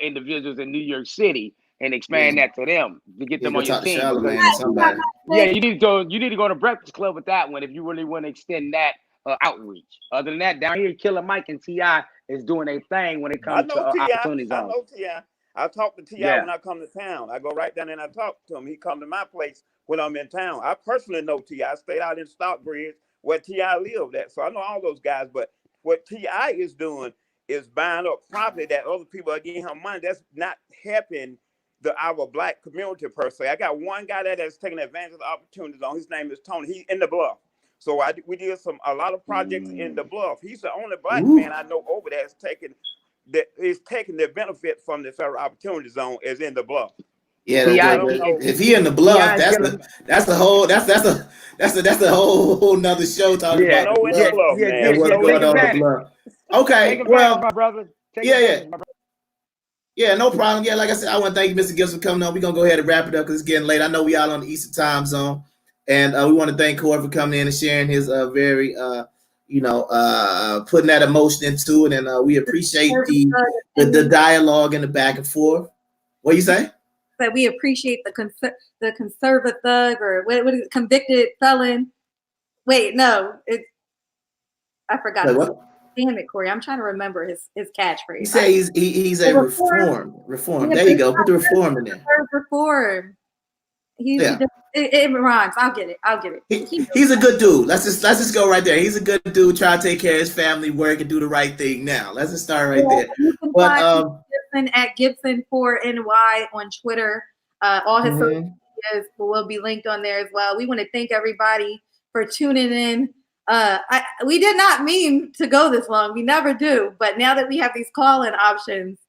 individuals in New York City and expand that to them to get You them go on your talk to team. Charlamagne or somebody. Yeah, you need to go to Breakfast Club with that one if you really want to extend that outreach. Other than that, down here, Killer Mike and T.I. is doing a thing when it I comes to know T.I. opportunity I zones. know T.I. I talk to T.I. Yeah. when I come to town. I go right down there and I talk to him. He come to my place when I'm in town. I personally know T.I. I stayed out in Stockbridge where T.I. lived at. So I know all those guys. But what T.I. is doing is buying up property that other people are getting him money. That's not helping our black community per se. I got one guy that's taking advantage of the opportunities on. His name is Tony. He's in the Bluff. So we did a lot of projects in the Bluff. He's the only black man I know over there is taking the benefit from the federal opportunity zone is in the Bluff. Yeah, T.I. if he in the Bluff, that's a whole nother show talking about the Bluff and what's going on in the Bluff. Okay, well, my brother. Yeah, no problem. Yeah, like I said, I want to thank you, Mr. Gibbs, for coming on. We're going to go ahead and wrap it up because it's getting late. I know we all on the Eastern time zone. And we want to thank Corey for coming in and sharing his very, putting that emotion into it. And we appreciate the dialogue and the back and forth. What you say? That we appreciate the conservative thug or what is it, convicted felon. Wait, no. I forgot. Wait, what? Damn it, Corey. I'm trying to remember his catchphrase. He said he's a reform. There you go. Put the reform in there. Reform. It rhymes. I'll get it. He's a good dude. Let's just go right there. He's a good dude. Try to take care of his family, work, and do the right thing. Now let's just start right there. You can find Gibson at Gibson4NY on Twitter. All his social medias will be linked on there as well. We want to thank everybody for tuning in. We did not mean to go this long. We never do. But now that we have these call-in options,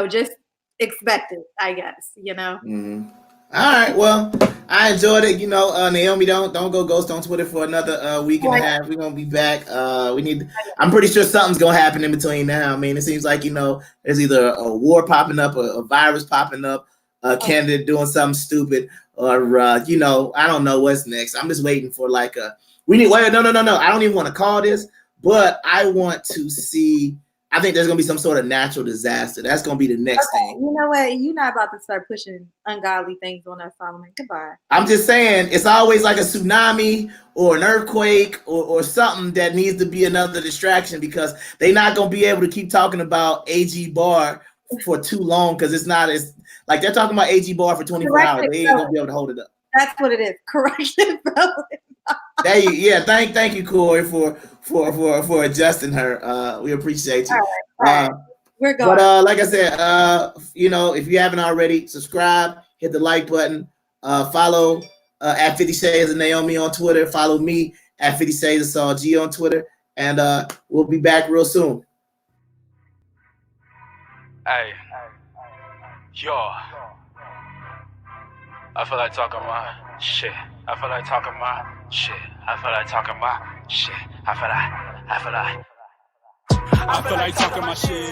just expect it, I guess, Mm-hmm. All right. Well, I enjoyed it. Naomi, don't go ghost on Twitter for another week and a half. We're gonna be back. I'm pretty sure something's gonna happen in between now. I mean, it seems like there's either a war popping up, a virus popping up, a candidate doing something stupid, or I don't know what's next. I'm just waiting for no. I don't even want to call this, but I want to see. I think there's gonna be some sort of natural disaster. That's gonna be the next thing. You know what? You're not about to start pushing ungodly things on us, Solomon. Goodbye. I'm just saying it's always like a tsunami or an earthquake or something that needs to be another distraction because they're not gonna be able to keep talking about AG Bar for too long because it's not as like they're talking about AG Bar for 24 hours. They ain't gonna be able to hold it up. That's what it is. Correction, Thank you, Corey, for adjusting her. We appreciate you. All right. We're going. But like I said, if you haven't already, subscribe, hit the like button, follow at 50 Shades of Naomi on Twitter. Follow me at 50 Shades of Saul G on Twitter, and we'll be back real soon. Hey, yo. I feel like talking my shit. I feel like talking my shit. I feel like talking my shit. I feel like talking my shit.